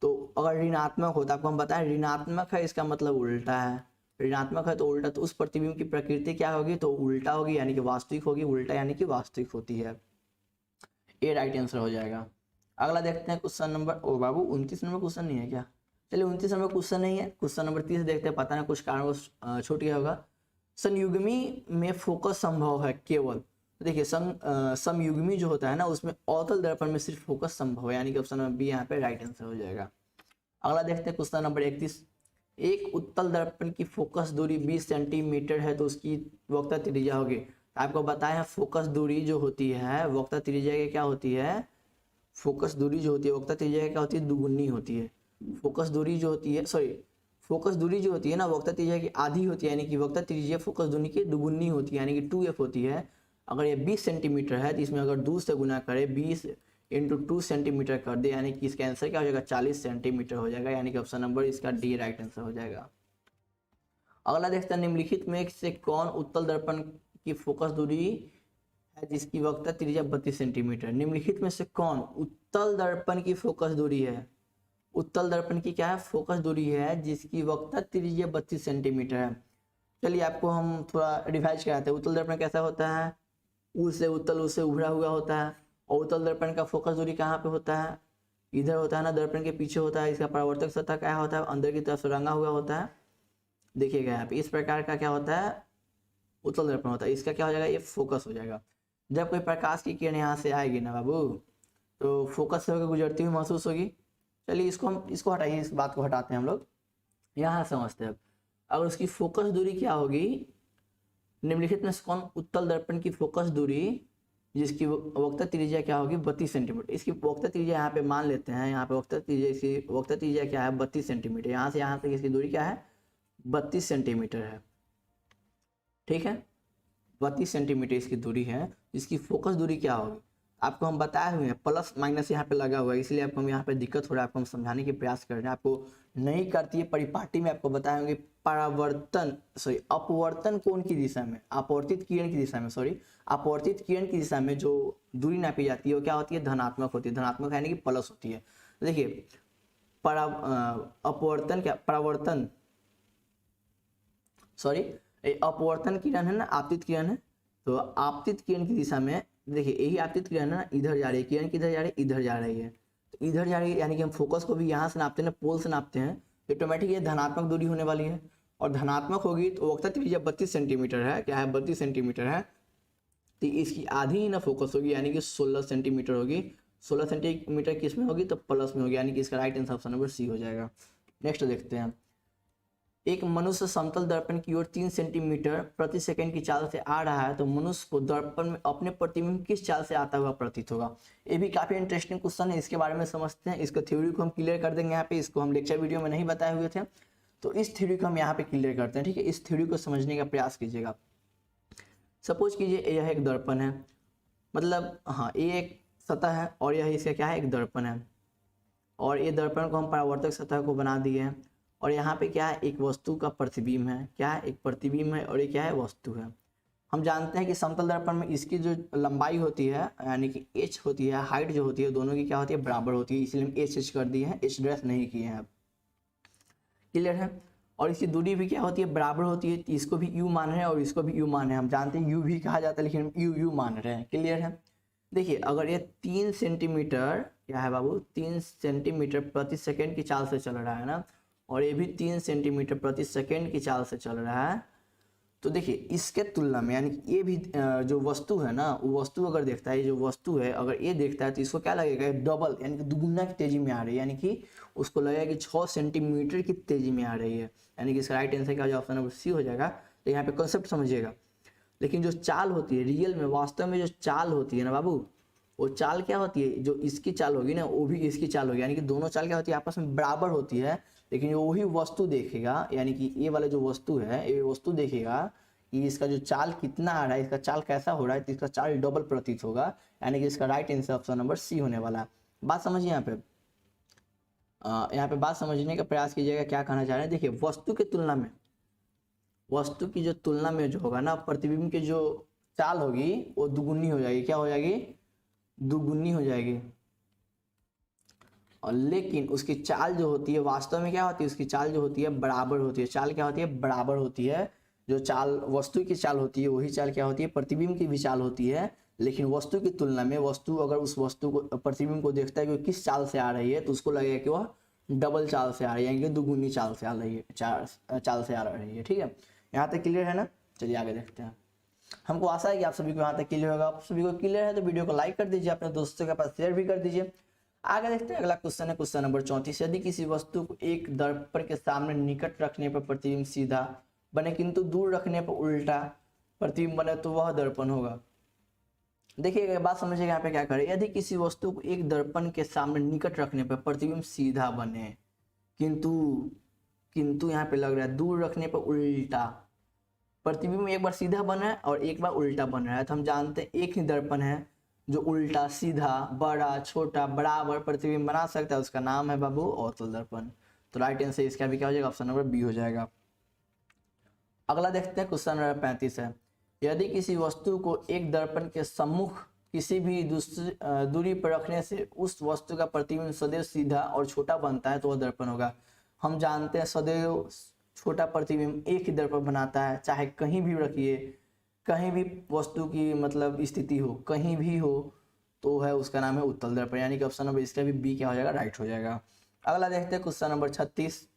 तो अगर ऋणात्मक होता, आपको हम बताएं ऋणात्मक है, इसका मतलब उल्टा है, ऋणात्मक है तो उल्टा, तो उस प्रतिबिंब की प्रकृति क्या होगी, तो उल्टा होगी, यानी कि वास्तविक होगी, उल्टा यानी कि वास्तविक होती है। ए राइट आंसर हो जाएगा। अगला देखते हैं क्वेश्चन नंबर, ओ बाबू 29 नंबर क्वेश्चन नहीं है क्या, चलिए 29 नंबर क्वेश्चन नहीं है, क्वेश्चन नंबर 30 देखते हैं, पता ना कुछ कारण छूट गया होगा। संयुग्मी में फोकस संभव है केवल, देखिए समयुग्मी जो होता है ना उसमें अवतल दर्पण में सिर्फ फोकस संभव है, यानी कि ऑप्शन नंबर बी यहाँ पे राइट आंसर हो जाएगा। अगला देखते हैं क्वेश्चन नंबर 31, एक उत्तल दर्पण की फोकस दूरी 20 सेंटीमीटर है तो उसकी वक्रता त्रिज्या होगी। आपको बताया फोकस दूरी जो होती है वक्रता त्रिज्या की क्या होती है, फोकस दूरी जो होती है वक्रता त्रिज्या की क्या होती है, दुगुनी होती है। फोकस दूरी जो होती है, फोकस दूरी जो होती है ना वक्रता त्रिज्या की आधी होती है, यानी कि वक्रता त्रिज्या फोकस दूरी की दुगुनी होती है, यानी कि 2f होती है। अगर ये 20 सेंटीमीटर है तो इसमें अगर 2 से गुना करें, 20 × 2 सेंटीमीटर कर दे, यानी कि इसका आंसर क्या हो जाएगा, 40 सेंटीमीटर हो जाएगा, यानी कि ऑप्शन नंबर इसका डी राइट आंसर हो जाएगा। अगला देखते हैं, निम्नलिखित में से कौन उत्तल दर्पण की फोकस दूरी है जिसकी वक्रता त्रिज्या 32 सेंटीमीटर। निम्नलिखित में से कौन उत्तल दर्पण की फोकस दूरी है, उत्तल दर्पण की क्या है, फोकस दूरी है जिसकी वक्रता त्रिज्या 32 सेंटीमीटर है। चलिए आपको हम थोड़ा रिवाइज कराते हैं। उत्तल दर्पण कैसा होता है, उससे उत्तल, उससे उभरा हुआ होता है, और उत्तल दर्पण का फोकस दूरी कहाँ पे होता है, इधर होता है ना, दर्पण के पीछे होता है। इसका परावर्तक सतह क्या होता है, अंदर की तरफ से रंगा हुआ होता है, देखिएगा यहाँ पे इस प्रकार का क्या होता है, उत्तल दर्पण होता है। इसका क्या हो जाएगा, ये फोकस हो जाएगा। जब कोई प्रकाश की किरण यहाँ से आएगी ना बाबू तो फोकस से होकर गुजरती हुई महसूस होगी। चलिए इसको हटाइए, इस बात को हटाते हैं हम लोग, यहाँ समझते हैं। अब अगर उसकी फोकस दूरी क्या होगी, निम्नलिखित में से कौन उत्तल दर्पण की फोकस दूरी जिसकी वक्रता त्रिज्या क्या होगी, 32 सेंटीमीटर। इसकी वक्रता त्रिज्या यहाँ पे मान लेते हैं, यहाँ पे वक्रता त्रिज्या, इसकी वक्रता त्रिज्या क्या है, 32 सेंटीमीटर। यहाँ से यहाँ तक इसकी दूरी क्या है, 32 सेंटीमीटर है, ठीक है, 32 सेंटीमीटर इसकी दूरी है। इसकी फोकस दूरी क्या होगी आपको हम बताए हुए हैं, प्लस माइनस यहाँ पे लगा हुआ है, इसलिए आपको हम यहाँ पे दिक्कत हो रहा है, आपको हम समझाने की प्रयास कर रहे हैं। आपको नहीं करती है परिपाटी में आपको बताए होंगे, परावर्तन अपवर्तन कोण की दिशा में, अपवर्तित किरण की दिशा में, अपवर्तित किरण की दिशा में जो दूरी नापी जाती है वो क्या होती है, धनात्मक होती है। धनात्मक यानी कि प्लस होती है। देखिए अपवर्तन क्या, परावर्तन अपवर्तन किरण है ना, आपतित किरण है, तो आपतित किरण की दिशा में देखिए यही आपतित किरण है ना, इधर जा रही है किरण, किधर जा रही है, इधर जा रही है, तो इधर जा रही है, यानी कि हम फोकस को भी यहाँ से नापते हैं ना, पोल से नापते हैं, ऑटोमेटिक ये धनात्मक दूरी होने वाली है, और धनात्मक होगी तो वक्रता त्रिज्या 32 सेंटीमीटर है, क्या है 32 सेंटीमीटर है, तो इसकी आधी ही ना फोकस होगी, यानी कि 16 सेंटीमीटर होगी। 16 सेंटीमीटर किस में होगी, तो प्लस में होगी, यानी कि इसका right answer option number C हो जाएगा। नेक्स्ट देखते हैं, एक मनुष्य समतल दर्पण की ओर 3 सेंटीमीटर प्रति सेकंड की चाल से आ रहा है तो मनुष्य को दर्पण में अपने प्रतिबिंब किस चाल से आता हुआ प्रतीत होगा। ये भी काफी इंटरेस्टिंग क्वेश्चन है, इसके बारे में समझते हैं। इसको थ्योरी को हम क्लियर कर देंगे यहाँ पे, इसको हम लेक्चर वीडियो में नहीं बताए हुए थे, तो इस थ्योरी को हम यहाँ पे क्लियर करते हैं, ठीक है। इस थ्योरी को समझने का प्रयास कीजिएगा। सपोज कीजिए यह एक दर्पण है, मतलब हाँ ये एक सतह है और यह इसका क्या है, एक दर्पण है, और ये दर्पण को हम परावर्तक सतह को बना दिए हैं, और यहाँ पे क्या है, एक वस्तु का प्रतिबिंब है, क्या है, एक प्रतिबिंब है, और ये क्या है, वस्तु है। हम जानते हैं कि समतल दर्पण में इसकी जो लंबाई होती है यानी कि h होती है, हाइट जो होती है, दोनों की क्या होती है, बराबर होती है, इसलिए हम h कर दिए हैं, h ड्रेस नहीं किए हैं। अब क्लियर है। और इसकी दूरी भी क्या होती है, बराबर होती है, इसको भी u मान रहे हैं और इसको भी u मान रहे हैं। हम जानते हैं u भी कहा जाता है लेकिन हम u मान रहे हैं। क्लियर है। देखिए अगर ये 3 सेंटीमीटर क्या है बाबू, 3 सेंटीमीटर प्रति सेकंड की चाल से चल रहा है ना, और ये भी 3 सेंटीमीटर प्रति सेकंड की चाल से चल रहा है, तो देखिए इसके तुलना में यानी कि ये भी जो वस्तु है ना, वो वस्तु अगर देखता है, ये जो वस्तु है अगर ये देखता है तो इसको क्या लगेगा, डबल यानी कि दुगुना की तेजी में आ रही है, यानी कि उसको लगेगा कि 6 सेंटीमीटर की तेजी में आ रही है, यानी कि इसका राइट आंसर का जो ऑप्शन नंबर सी हो जाएगा। तो यहाँ पे कॉन्सेप्ट समझिएगा। लेकिन जो चाल होती है रियल में, वास्तव में जो चाल होती है ना बाबू, वो चाल क्या होती है, जो इसकी चाल होगी ना वो भी इसकी चाल होगी, यानी कि दोनों चाल क्या होती है, आपस में बराबर होती है। लेकिन वही वस्तु देखेगा, यानी कि ये वाला जो वस्तु है, ये वस्तु देखेगा कि इसका जो चाल कितना आ रहा है, इसका चाल कैसा हो रहा है, तो इसका चाल डबल प्रतीत होगा, यानी कि इसका right answer option number C होने वाला है। बात समझिए यहाँ पे बात समझने का प्रयास कीजिएगा, क्या कहना चाह रहे हैं। देखिए वस्तु की तुलना में, वस्तु की जो तुलना में जो होगा ना, प्रतिबिंब की जो चाल होगी वो दुगुनी हो जाएगी, क्या हो जाएगी, दुगुनी हो जाएगी। और लेकिन उसकी चाल जो होती है वास्तव में क्या होती है, उसकी चाल जो होती है बराबर होती है। चाल क्या होती है, बराबर होती है। जो चाल वस्तु की चाल होती है वही चाल क्या होती है, प्रतिबिंब की भी चाल होती है। लेकिन वस्तु की तुलना में, वस्तु अगर उस वस्तु को, प्रतिबिंब को देखता है कि किस चाल से आ रही है, तो उसको लगेगा कि वह डबल चाल से आ रही है, यानी कि दुगुनी चाल से आ रही है, चाल से आ रही है। ठीक है, यहाँ तक क्लियर है ना। चलिए आगे देखते हैं। हमको आशा है कि आप सभी को यहाँ तक क्लियर होगा। आप सभी को क्लियर है तो वीडियो को लाइक कर दीजिए, अपने दोस्तों के पास शेयर भी कर दीजिए। आगे देखते हैं, अगला क्वेश्चन है क्वेश्चन नंबर 34। यदि किसी वस्तु को एक दर्पण के सामने निकट रखने पर प्रतिबिंब सीधा बने किंतु दूर रखने पर उल्टा प्रतिबिंब बने तो वह दर्पण होगा। देखिए बात समझिएगा, यहाँ पे क्या करें। यदि किसी वस्तु को एक दर्पण के सामने निकट रखने पर प्रतिबिंब सीधा बने, किंतु किंतु यहाँ पे लग रहा है दूर रखने पर उल्टा, प्रतिबिंब एक बार सीधा बना है और एक बार उल्टा बन रहा है, तो हम जानते हैं एक ही दर्पण है जो उल्टा, सीधा, बड़ा, छोटा, बराबर प्रतिबिंब बना सकता है, उसका नाम है बाबू अवतल दर्पण। तो राइट आंसर इसका भी क्या हो जाएगा, ऑप्शन नंबर बी हो जाएगा। अगला देखते हैं क्वेश्चन नंबर 35 है। यदि किसी वस्तु को एक दर्पण के सम्मुख किसी भी दूरी पर रखने से उस वस्तु का प्रतिबिंब सदैव सीधा और छोटा बनता है तो वह दर्पण होगा। हम जानते हैं सदैव छोटा प्रतिबिंब एक ही दर्पण बनाता है, चाहे कहीं भी रखिए, कहीं भी वस्तु की मतलब स्थिति हो, कहीं भी हो, तो है उसका नाम है उत्तल दर्पण, यानी कि ऑप्शन नंबर इसका भी बी क्या हो जाएगा, राइट हो जाएगा। अगला देखते हैं क्वेश्चन नंबर 36।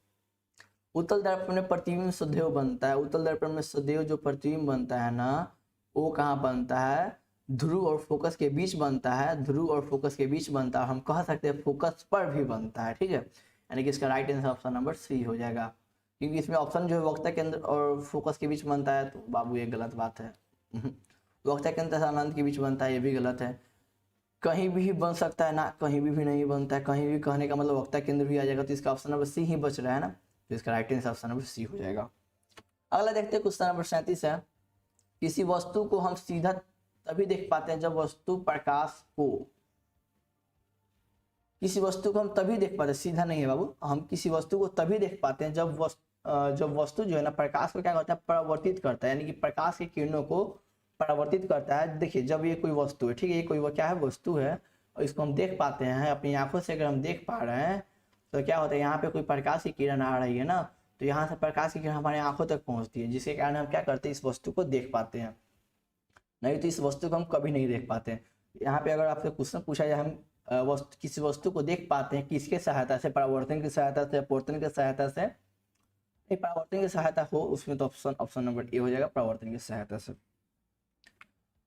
उत्तल दर्पण में प्रतिबिंब सदैव बनता है। उत्तल दर्पण में सदैव जो प्रतिबिंब बनता है ना, वो कहाँ बनता है, ध्रुव और फोकस के बीच बनता है। ध्रुव और फोकस के बीच बनता है, हम कह सकते हैं फोकस पर भी बनता है। ठीक है, यानी कि इसका right answer option number C हो जाएगा, क्योंकि इसमें ऑप्शन जो है वक्ता केंद्र और फोकस के बीच बनता है, तो बाबू ये गलत बात है। वक्ता केंद्र तथा अनंत के बीच बनता है, ये भी गलत है। कहीं भी बन सकता है ना, कहीं भी नहीं बनता है। कहीं भी कहने का मतलब वक्ता केंद्र भी आ जाएगा, तो इसका ऑप्शन नंबर सी ही बच रहा है ना, तो इसका right answer option number C हो जाएगा। अगला देखते हैं क्वेश्चन नंबर 37 है। किसी वस्तु को हम सीधा तभी देख पाते हैं जब वस्तु प्रकाश को, किसी वस्तु को हम तभी देख पाते हैं, सीधा नहीं है बाबू, हम किसी वस्तु को तभी देख पाते हैं जब वस्तु जो है ना प्रकाश को क्या करता है, परावर्तित करता है, यानी कि प्रकाश की किरणों को परावर्तित करता है। देखिए जब ये कोई वस्तु है, ठीक है, ये कोई क्या है, वस्तु है, और इसको हम देख पाते हैं अपनी आंखों से। अगर हम देख पा रहे हैं तो क्या होता है, यहाँ पे कोई प्रकाश की किरण आ रही है ना, तो यहाँ से प्रकाश की किरण हमारे आंखों तक पहुँचती है, जिसके कारण हम क्या करते हैं, इस वस्तु को देख पाते हैं। नहीं तो इस वस्तु को हम कभी नहीं देख पाते हैं। यहाँ पे अगर आपसे क्वेश्चन पूछा जाए, हम किसी वस्तु को देख पाते हैं किसके सहायता से, परावर्तन की सहायता से, अपवर्तन की सहायता से। परावर्तन की सहायता हो उसमें तो ऑप्शन नंबर ए हो जाएगा, परावर्तन की सहायता से।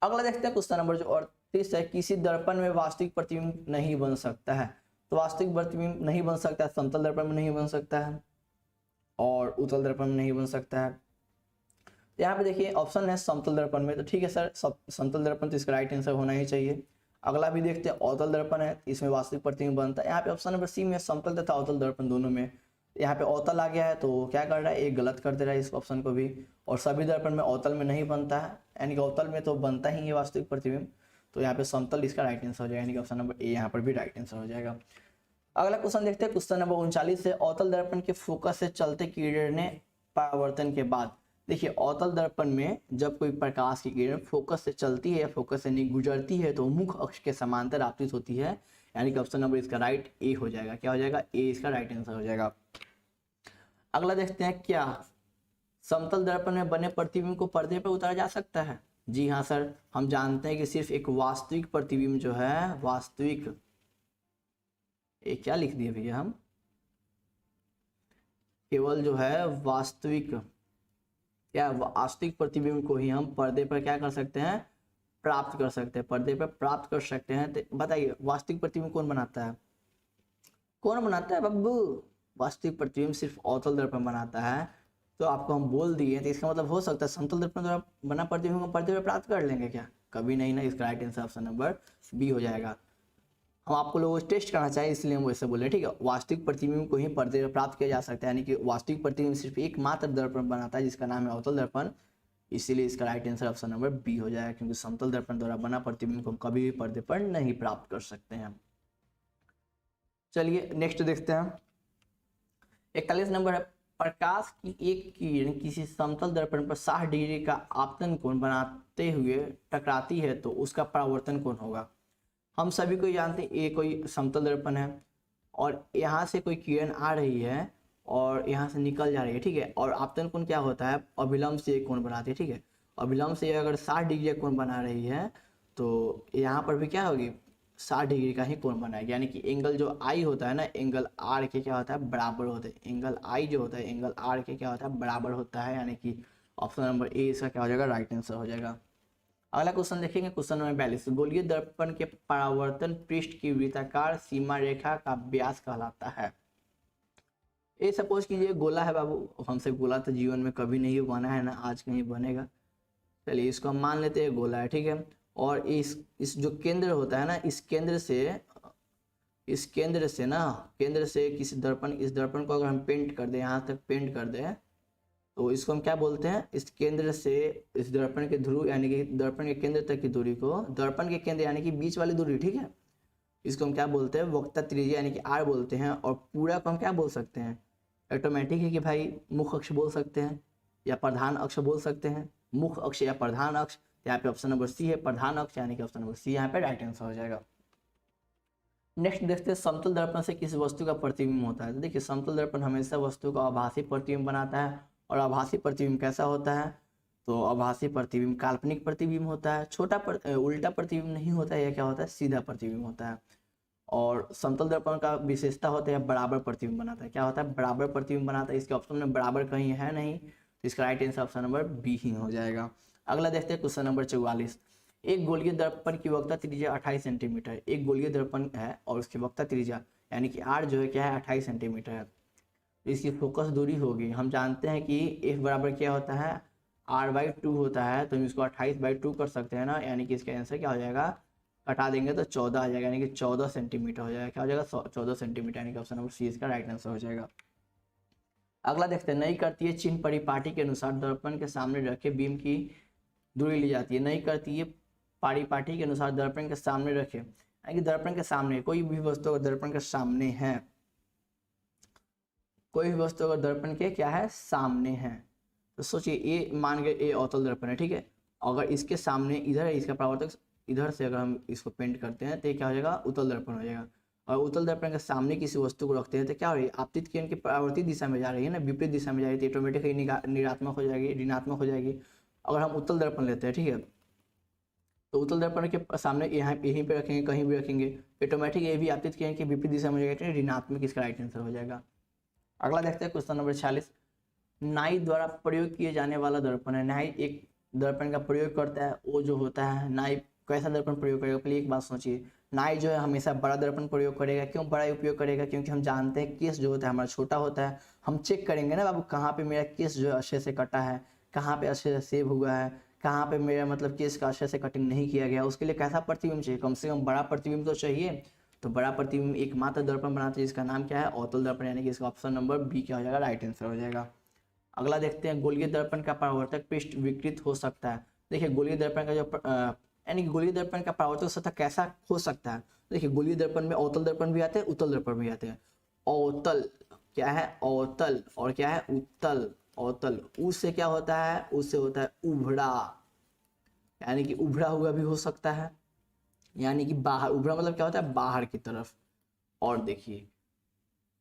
अगला देखते हैं क्वेश्चन नंबर जो 38 है। किसी दर्पण में वास्तविक प्रतिबिंब नहीं बन सकता है। तो वास्तविक प्रतिबिंब नहीं बन सकता है, समतल दर्पण में नहीं बन सकता है और उत्तल दर्पण में नहीं बन सकता है। यहाँ पे देखिए ऑप्शन है समतल दर्पण में, तो ठीक है सर, समतल दर्पण तो इसका राइट आंसर होना ही चाहिए। अगला भी देखते हैं, अवतल दर्पण है, इसमें वास्तविक प्रतिबिंब बनता है। यहाँ पे ऑप्शन नंबर सी में समतल तथा अवतल दर्पण दोनों में, यहाँ पे अवतल आ गया है तो क्या कर रहा है, एक गलत कर दे रहा है इस ऑप्शन को भी। और सभी दर्पण में अवतल में नहीं बनता है, यानी कि अवतल में तो बनता ही है वास्तविक प्रतिबिंब, तो यहाँ पे समतल इसका राइट आंसर हो जाएगा, यानी कि ऑप्शन नंबर ए यहाँ पर भी राइट आंसर हो जाएगा। अगला क्वेश्चन देखते हैं, क्वेश्चन नंबर 39 है। अवतल दर्पण के फोकस से चलते किरणें परावर्तन के बाद, देखिए अवतल दर्पण में जब कोई प्रकाश की किरण फोकस से चलती है, फोकस से नहीं गुजरती है, तो मुख्य अक्ष के समांतर आपतित होती है, यानी कि ऑप्शन नंबर इसका राइट ए हो जाएगा। क्या हो जाएगा, ए इसका राइट आंसर हो जाएगा। अगला देखते हैं, क्या समतल दर्पण में बने प्रतिबिंब को पर्दे पर उतारा जा सकता है। जी हाँ सर, हम जानते हैं कि सिर्फ एक वास्तविक प्रतिबिंब जो है, वास्तविक, ये क्या लिख दिए भैया हम, केवल जो है वास्तविक, क्या वास्तविक प्रतिबिंब को ही हम पर्दे पर क्या कर सकते हैं, प्राप्त कर सकते हैं, पर्दे पर प्राप्त कर सकते हैं। तो बताइए वास्तविक प्रतिबिंब कौन बनाता है, कौन बनाता है बब्बू, वास्तविक प्रतिबिंब सिर्फ अवतल दर्पण बनाता है। तो आपको हम बोल दिए, तो इसका मतलब हो सकता है समतल दर्पण द्वारा बना प्रतिबिंब को पर्दे पर प्राप्त कर लेंगे क्या, कभी नहीं ना। इसका right answer option number B हो जाएगा। हम आपको लोगों को टेस्ट करना चाहिए इसलिए हम वैसे बोले, ठीक है। वास्तविक प्रतिबिंब को ही पर्दे पर प्राप्त किया जा सकता है, यानी कि वास्तविक प्रतिबिंब सिर्फ एकमात्र दर्पण बनाता है जिसका नाम है अवतल दर्पण, इसीलिए इसका right answer option number B हो जाएगा, क्योंकि समतल दर्पण द्वारा बना प्रतिबिंब को हम कभी भी पर्दे पर नहीं प्राप्त कर सकते हैं। चलिए नेक्स्ट देखते हैं। 41 नंबर है, प्रकाश की एक किरण किसी समतल दर्पण पर 60 डिग्री का आपतन कोण बनाते हुए टकराती है तो उसका परावर्तन कोण होगा। हम सभी को जानते हैं ये कोई समतल दर्पण है और यहाँ से कोई किरण आ रही है और यहाँ से निकल जा रही है, ठीक है। और आपतन कोण क्या होता है, अभिलंब से एक कोण बनाती है, ठीक है। अभिलंब से अगर 60 डिग्री का कोण बना रही है तो यहाँ पर भी क्या होगी, 60 डिग्री का ही कोण बनाएगी, यानी कि एंगल जो आई होता है ना, एंगल आर के क्या होता है, बराबर होता है। एंगल आई जो होता है एंगल आर के क्या होता है, बराबर होता है, यानी कि ऑप्शन नंबर ए इसका क्या हो जाएगा, राइट आंसर हो जाएगा। अगला क्वेश्चन देखेंगे, क्वेश्चन नंबर 42, गोलीय दर्पण के परावर्तन पृष्ठ की वृत्ताकार सीमा रेखा का व्यास कहलाता है। ये सपोज कीजिए गोला है बाबू, हमसे गोला तो जीवन में कभी नहीं बना है ना, आज कहीं बनेगा। चलिए इसको हम मान लेते हैं गोला है, ठीक है। और इस जो केंद्र होता है ना, इस केंद्र से ना, केंद्र से किसी दर्पण, इस दर्पण को अगर हम पेंट कर दें, यहाँ तक पेंट कर दें, तो इसको हम क्या बोलते हैं, इस केंद्र से इस दर्पण के ध्रुव यानी कि दर्पण के केंद्र तक की दूरी को, दर्पण के केंद्र यानी कि बीच वाली दूरी, ठीक है, इसको हम क्या बोलते हैं, वक्ता त्रिज्या यानी कि आर बोलते हैं। और पूरा को हम क्या बोल सकते हैं, ऑटोमेटिक है कि भाई मुख्य अक्ष बोल सकते हैं या प्रधान अक्ष बोल सकते हैं, मुख्य अक्ष या प्रधान अक्ष। यहाँ पे ऑप्शन नंबर सी है प्रधान अक्ष, यानी कि ऑप्शन नंबर सी यहाँ पे राइट आंसर हो जाएगा। नेक्स्ट देखते हैं, समतल दर्पण से किस वस्तु का प्रतिबिंब होता है। तो देखिए समतल दर्पण हमेशा वस्तु का आभासी प्रतिबिंब बनाता है, और आभासी प्रतिबिंब कैसा होता है, तो आभासी प्रतिबिंब काल्पनिक प्रतिबिंब होता है, उल्टा प्रतिबिंब नहीं होता है, यह क्या होता है, सीधा प्रतिबिंब होता है। और समतल दर्पण का विशेषता होता है बराबर प्रतिबिंब बनाता है, क्या होता है, बराबर प्रतिबिंब बनाता है। इसके ऑप्शन में बराबर कहीं है नहीं, तो इसका right answer option number B ही हो जाएगा। अगला देखते हैं क्वेश्चन नंबर 44, एक गोलीय दर्पण की वक्ता त्रिज्या 28 सेंटीमीटर, एक गोलीय दर्पण है और उसकी वक्ता त्रिज्या यानी कि आर जो है क्या है, 28 सेंटीमीटर है। तो इसकी फोकस दूरी होगी, हम जानते हैं कि एफ बराबर क्या होता है, r/2 होता है, तो हम इसको 28/2 कर सकते हैं ना, यानी कि इसका आंसर क्या हो जाएगा, कटा देंगे तो 14 आ जाएगा, यानी कि 14 सेंटीमीटर हो जाएगा, क्या हो जाएगा, 14 सेंटीमीटर, यानी कि ऑप्शन नंबर सी इसका राइट आंसर हो जाएगा। अगला देखते हैं, नई करती है चिन्ह परिपाटी के अनुसार दर्पण के सामने रखे बीम की दूरी ली जाती है। नई करती है परिपाटी के अनुसार दर्पण के सामने रखे, यानी कि दर्पण के सामने कोई भी वस्तु अगर दर्पण के सामने है, कोई भी वस्तु अगर दर्पण के क्या है, सामने है, तो सोचिए ये मान गए ये अवतल दर्पण है, ठीक है। अगर इसके सामने इधर है, इसका परावर्तक इधर से अगर हम इसको पेंट करते हैं तो ये क्या हो जाएगा, उत्तल दर्पण हो जाएगा। और उत्तल दर्पण के सामने किसी वस्तु को रखते हैं तो क्या हो रही है, आपतित किरण की परावर्तित दिशा में जा रही है ना, विपरीत दिशा में जा रही है, तो ऑटोमेटिकली निरात्मक हो जाएगी, ऋणात्मक हो जाएगी। अगर हम उत्तल दर्पण लेते हैं, ठीक है, तो उत्तल दर्पण के सामने यहाँ यहीं पे रखेंगे, कहीं भी रखेंगे, ऑटोमेटिक ये भी आपतित किरण की विपरीत दिशा में जाएगा, ऋणात्मक, इसका राइट आंसर हो जाएगा। अगला देखते हैं क्वेश्चन नंबर 46, नाई द्वारा प्रयोग किए जाने वाला दर्पण है। नाई एक दर्पण का प्रयोग करता है, वो जो होता है नाई कैसा दर्पण प्रयोग करेगा, पहले एक बात सोचिए, नाई जो है हमेशा बड़ा दर्पण प्रयोग करेगा। क्यों बड़ा उपयोग करेगा, क्योंकि हम जानते हैं केस जो होता है हमारा छोटा होता है, हम चेक करेंगे ना बाबू कहाँ पे मेरा केस जो है अच्छे से कटा है, कहाँ पे अच्छे से सेव हुआ है, कहाँ पे मेरा मतलब केस का अच्छे से कटिंग नहीं किया गया, उसके लिए कैसा प्रतिबिंब चाहिए, कम से कम बड़ा प्रतिबिंब तो चाहिए। तो बड़ा प्रतिबिंब एकमात्र दर्पण बनाते हैं जिसका नाम क्या है, अवतल दर्पण, यानी कि इसका ऑप्शन नंबर बी क्या हो जाएगा, राइट आंसर हो जाएगा। अगला देखते हैं, गोलीय दर्पण का परावर्तक पृष्ठ विकृत हो सकता है। देखिए गोलीय दर्पण का जो यानी कि गोलीय दर्पण का परावर्तक सतह कैसा हो सकता है। देखिए गोलीय दर्पण में अवतल दर्पण भी आते हैं, उत्तल दर्पण भी आते हैं। अवतल क्या है, अवतल, और क्या है, उत्तल। अवतल उससे क्या होता है, उससे होता है उभड़ा, यानी कि उभड़ा हुआ भी हो सकता है, यानी कि बाहर, उभड़ा मतलब क्या होता है, बाहर की तरफ। और देखिए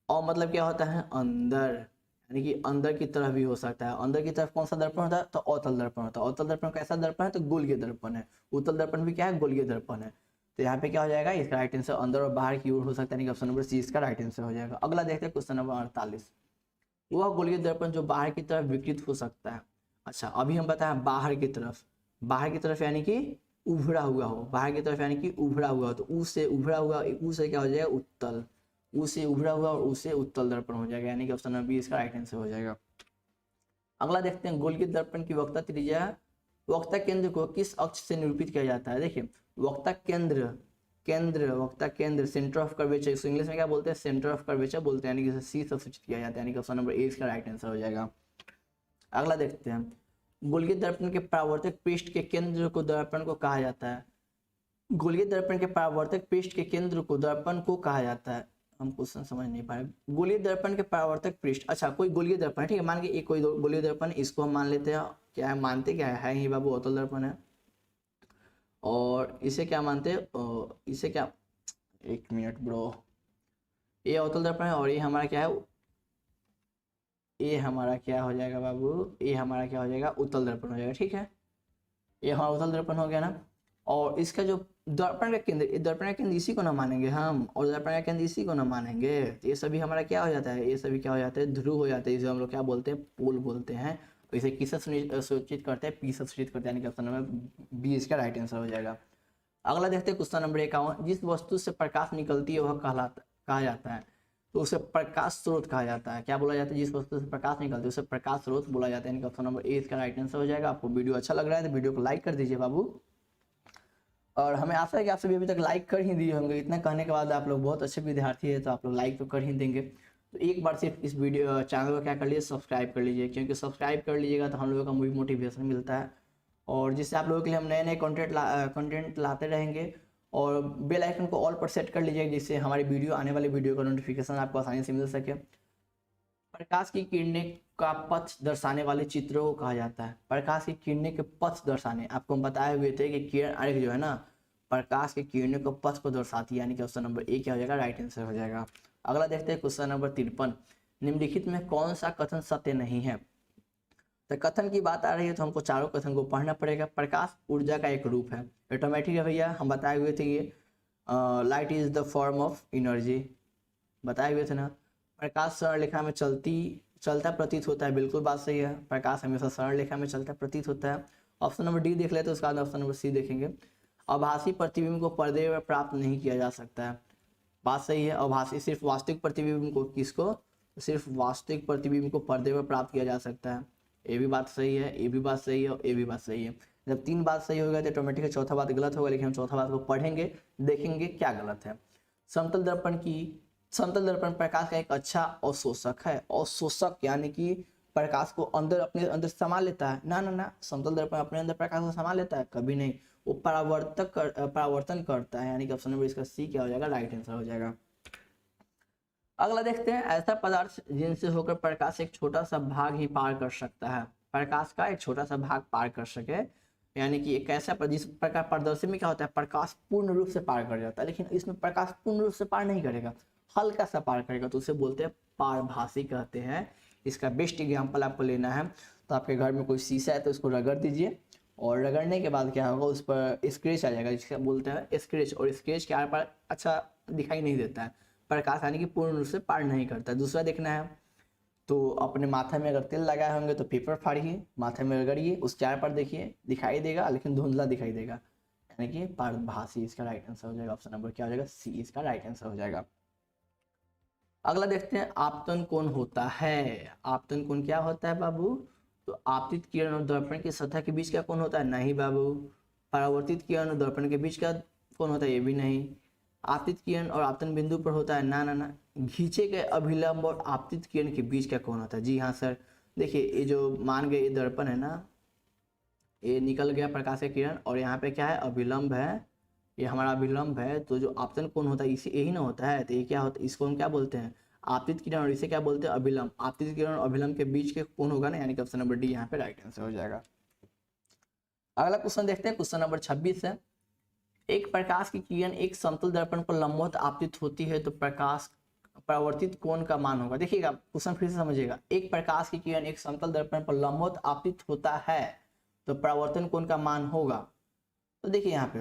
और मतलब क्या होता है, अंदर, यानी कि अंदर की तरफ भी हो सकता है। अंदर की तरफ कौन सा दर्पण होता है? तो अवतल दर्पण होता है। अवतल दर्पण कैसा दर्पण है? तो गोलीय दर्पण है। उत्तल दर्पण भी क्या है? गोलीय दर्पण है। तो यहाँ पे क्या हो जाएगा? इसका राइट आंसर अंदर और बाहर की ओर हो सकता है, यानी कि ऑप्शन नंबर सी इसका राइट आंसर हो जाएगा। अगला देखते हैं क्वेश्चन नंबर 48। वह गोलीय दर्पण जो बाहर की तरफ विकृत हो सकता है। अच्छा, अभी हम बताएं बाहर की तरफ। बाहर की तरफ यानी कि उभरा हुआ हो, बाहर की तरफ यानी कि उभरा हुआ हो, तो ऊ से उभरा हुआ, ऊ से क्या हो जाएगा? उत्तल। ऊ से उभरा हुआ और ऊ से उत्तल दर्पण हो जाएगा, यानी कि ऑप्शन नंबर बी इसका राइट आंसर हो जाएगा। अगला देखते हैं गोलीय दर्पण की वक्ता त्रिज्या, वक्ता केंद्र को किस अक्ष से निरूपित किया जाता है? देखिए, वक्ता केंद्र, वक्ता केंद्र, सेंटर ऑफ कर्वेचर, इसको इंग्लिश में क्या बोलते हैं? सेंटर ऑफ कर्वेचर बोलते हैं, यानी कि सी से सूचित किया जाता है, यानी कि ऑप्शन नंबर ए इसका राइट आंसर हो जाएगा। अगला देखते हैं गोलीय दर्पण के परावर्तक पृष्ठ के केंद्र को दर्पण को कहा जाता है। गोलीय दर्पण के परावर्तक पृष्ठ के केंद्र को दर्पण को कहा जाता है। हम क्वेश्चन समझ नहीं पाए। गोलीय दर्पण के परावर्तक पृष्ठ, अच्छा कोई गोलीय दर्पण है, ठीक है, मान के एक कोई गोलीय दर्पण, इसको हम मान लेते हैं, क्या है मानते, क्या है ही बाबू, अवतल दर्पण है। और इसे क्या मानते, इसे क्या, एक मिनट ब्रो, ये अवतल दर्पण है और ये हमारा क्या है? ये हमारा क्या हो जाएगा बाबू? ये हमारा क्या हो जाएगा? उत्तल दर्पण हो जाएगा, ठीक है। ये हमारा उत्तल दर्पण हो गया ना। और इसका जो दर्पण का केंद्र, ये दर्पण का केंद्र इसी को ना मानेंगे हम, और दर्पण का केंद्र इसी को ना मानेंगे, तो ये सभी हमारा क्या हो जाता है? ये सभी क्या हो जाता है? ध्रुव हो जाते हैं। इसे हम लोग क्या बोलते हैं? पोल बोलते हैं। तो इसे किससे सूचित करते हैं? पी से सूचित करते हैं, यानी कि ऑप्शन नंबर बी इसका राइट आंसर हो जाएगा। अगला देखते हैं क्वेश्चन नंबर 51। जिस वस्तु से प्रकाश निकलती है वह कहा जाता है, तो उसे प्रकाश स्रोत कहा जाता है। क्या बोला जाता है? जिस वस्तु से प्रकाश निकलती है उसे प्रकाश स्रोत बोला जाता है, यानी कि ऑप्शन नंबर ए इसका राइट आंसर हो जाएगा। आपको वीडियो अच्छा लग रहा है तो वीडियो को लाइक कर दीजिए बाबू, और हमें आशा है कि आप सभी अभी तक लाइक कर ही दिए होंगे। इतना कहने के बाद आप लोग बहुत अच्छे विद्यार्थी है, तो आप लोग लाइक तो कर ही देंगे। तो एक बार सिर्फ इस वीडियो चैनल को क्या कर लीजिए? सब्सक्राइब कर लीजिए, क्योंकि सब्सक्राइब कर लीजिएगा तो हम लोगों का भी मोटिवेशन मिलता है, और जिससे आप लोगों के लिए हम नए नए कंटेंट लाते रहेंगे। और बेल आइकन को ऑल पर सेट कर लीजिए, जिससे हमारी वीडियो, आने वाली वीडियो का नोटिफिकेशन आपको आसानी से मिल सके। प्रकाश की किरणें का पथ दर्शाने वाले चित्रों को कहा जाता है। प्रकाश की किरणें के पथ दर्शाने, आपको हम बताए हुए थे कि किरण आरेख जो है ना, प्रकाश की किरणें को पथ को दर्शाती है, यानी कि ऑप्शन नंबर ए क्या हो जाएगा? राइट आंसर हो जाएगा। अगला देखते हैं क्वेश्चन नंबर 53। निम्नलिखित में कौन सा कथन सत्य नहीं है? तो कथन की बात आ रही है तो हमको चारों कथन को पढ़ना पड़ेगा। प्रकाश ऊर्जा का एक रूप है, ऑटोमेटिक है भैया, हम बताए हुए थे ये। Light is the form of energy, बताए हुए थे ना। प्रकाश सरल रेखा में चलता प्रतीत होता है, बिल्कुल बात सही है। प्रकाश हमेशा सरल रेखा में चलता प्रतीत होता है। ऑप्शन नंबर डी देख लेते हैं, उसके बाद ऑप्शन नंबर सी देखेंगे। आभासी प्रतिबिंब को पर्दे में प्राप्त नहीं किया जा सकता है, बात सही है। आभासी, सिर्फ वास्तविक प्रतिबिंब को, किसको? सिर्फ वास्तविक प्रतिबिंब को पर्दे में प्राप्त किया जा सकता है, ये भी बात सही है, ये भी बात सही है और ये भी बात सही है। जब तीन बात सही हो गया तो ऑटोमेटिक चौथा बात गलत होगा, लेकिन हम चौथा बात को पढ़ेंगे, देखेंगे क्या गलत है। समतल दर्पण प्रकाश का एक अच्छा अवशोषक है। अवशोषक यानी कि प्रकाश को अंदर, अपने अंदर समा लेता है ना, ना ना, समतल दर्पण अपने अंदर प्रकाश को समा लेता है? कभी नहीं, वो परावर्तन करता है, यानी कि ऑप्शन नंबर इसका सी क्या हो जाएगा? राइट आंसर हो जाएगा। अगला देखते हैं, ऐसा पदार्थ जिनसे होकर प्रकाश एक छोटा सा भाग ही पार कर सकता है। प्रकाश का एक छोटा सा भाग पार कर सके, यानी कि एक ऐसा जिस प्रकार पारदर्शी में क्या होता है? प्रकाश पूर्ण रूप से पार कर जाता है, लेकिन इसमें प्रकाश पूर्ण रूप से पार नहीं करेगा, हल्का सा पार करेगा, तो उसे बोलते हैं पारभासी कहते हैं। इसका बेस्ट एग्जाम्पल आपको लेना है तो आपके घर में कोई शीशा है तो उसको रगड़ दीजिए, और रगड़ने के बाद क्या होगा? उस पर स्क्रेच आ जाएगा, जिसका बोलते हैं स्क्रेच, और स्क्रेच के आर पार अच्छा दिखाई नहीं देता है, प्रकाश आने की पूर्ण रूप से पार नहीं करता। दूसरा देखना है तो अपने माथे में अगर तेल लगाए होंगे तो पेपर फाड़िए, माथे में रगड़िए, उस चार पर देखिए, दिखाई देगा लेकिन धुंधला दिखाई देगा, यानी कि पारभासी इसका राइट आंसर हो जाएगा। ऑप्शन नंबर क्या हो जाएगा? सी इसका राइट आंसर हो जाएगा। अगला देखते हैं, आपतन कोण होता है। आपतन कोण क्या होता है बाबू? तो आपतित किरण और दर्पण की सतह के बीच का कोण होता है? नहीं बाबू। परावर्तित किरण और दर्पण के बीच का कोण होता है? ये भी नहीं। आपतित किरण और आपतन बिंदु पर होता है? ना ना ना। खींचे गए अभिलंब और आपतित किरण के बीच का कोण होता है? जी हाँ सर। देखिए, ये जो मान गए ये दर्पण है ना, ये निकल गया प्रकाश की किरण, और यहाँ पे क्या है? अभिलंब है, ये हमारा अभिलंब है, तो जो आपतन कोण होता है इसी यही ना होता है, तो ये क्या होता है? इसको हम क्या बोलते हैं? आपतित किरण, और इसे क्या बोलते हैं? अभिलंब। आपतित किरण और अभिलंब के बीच के कोण होगा ना, यानी कि ऑप्शन नंबर डी यहाँ पे राइट आंसर हो जाएगा। अगला क्वेश्चन देखते हैं, क्वेश्चन नंबर 26 है। एक प्रकाश की किरण एक समतल दर्पण पर लंबवत आपतित होती है तो परावर्तित कोण का मान होगा। देखिएगा क्वेश्चन फिर से समझिएगा, एक प्रकाश की किरण एक समतल दर्पण पर लंबवत आपतित होता है तो परावर्तन कोण का मान होगा। तो देखिए यहाँ पे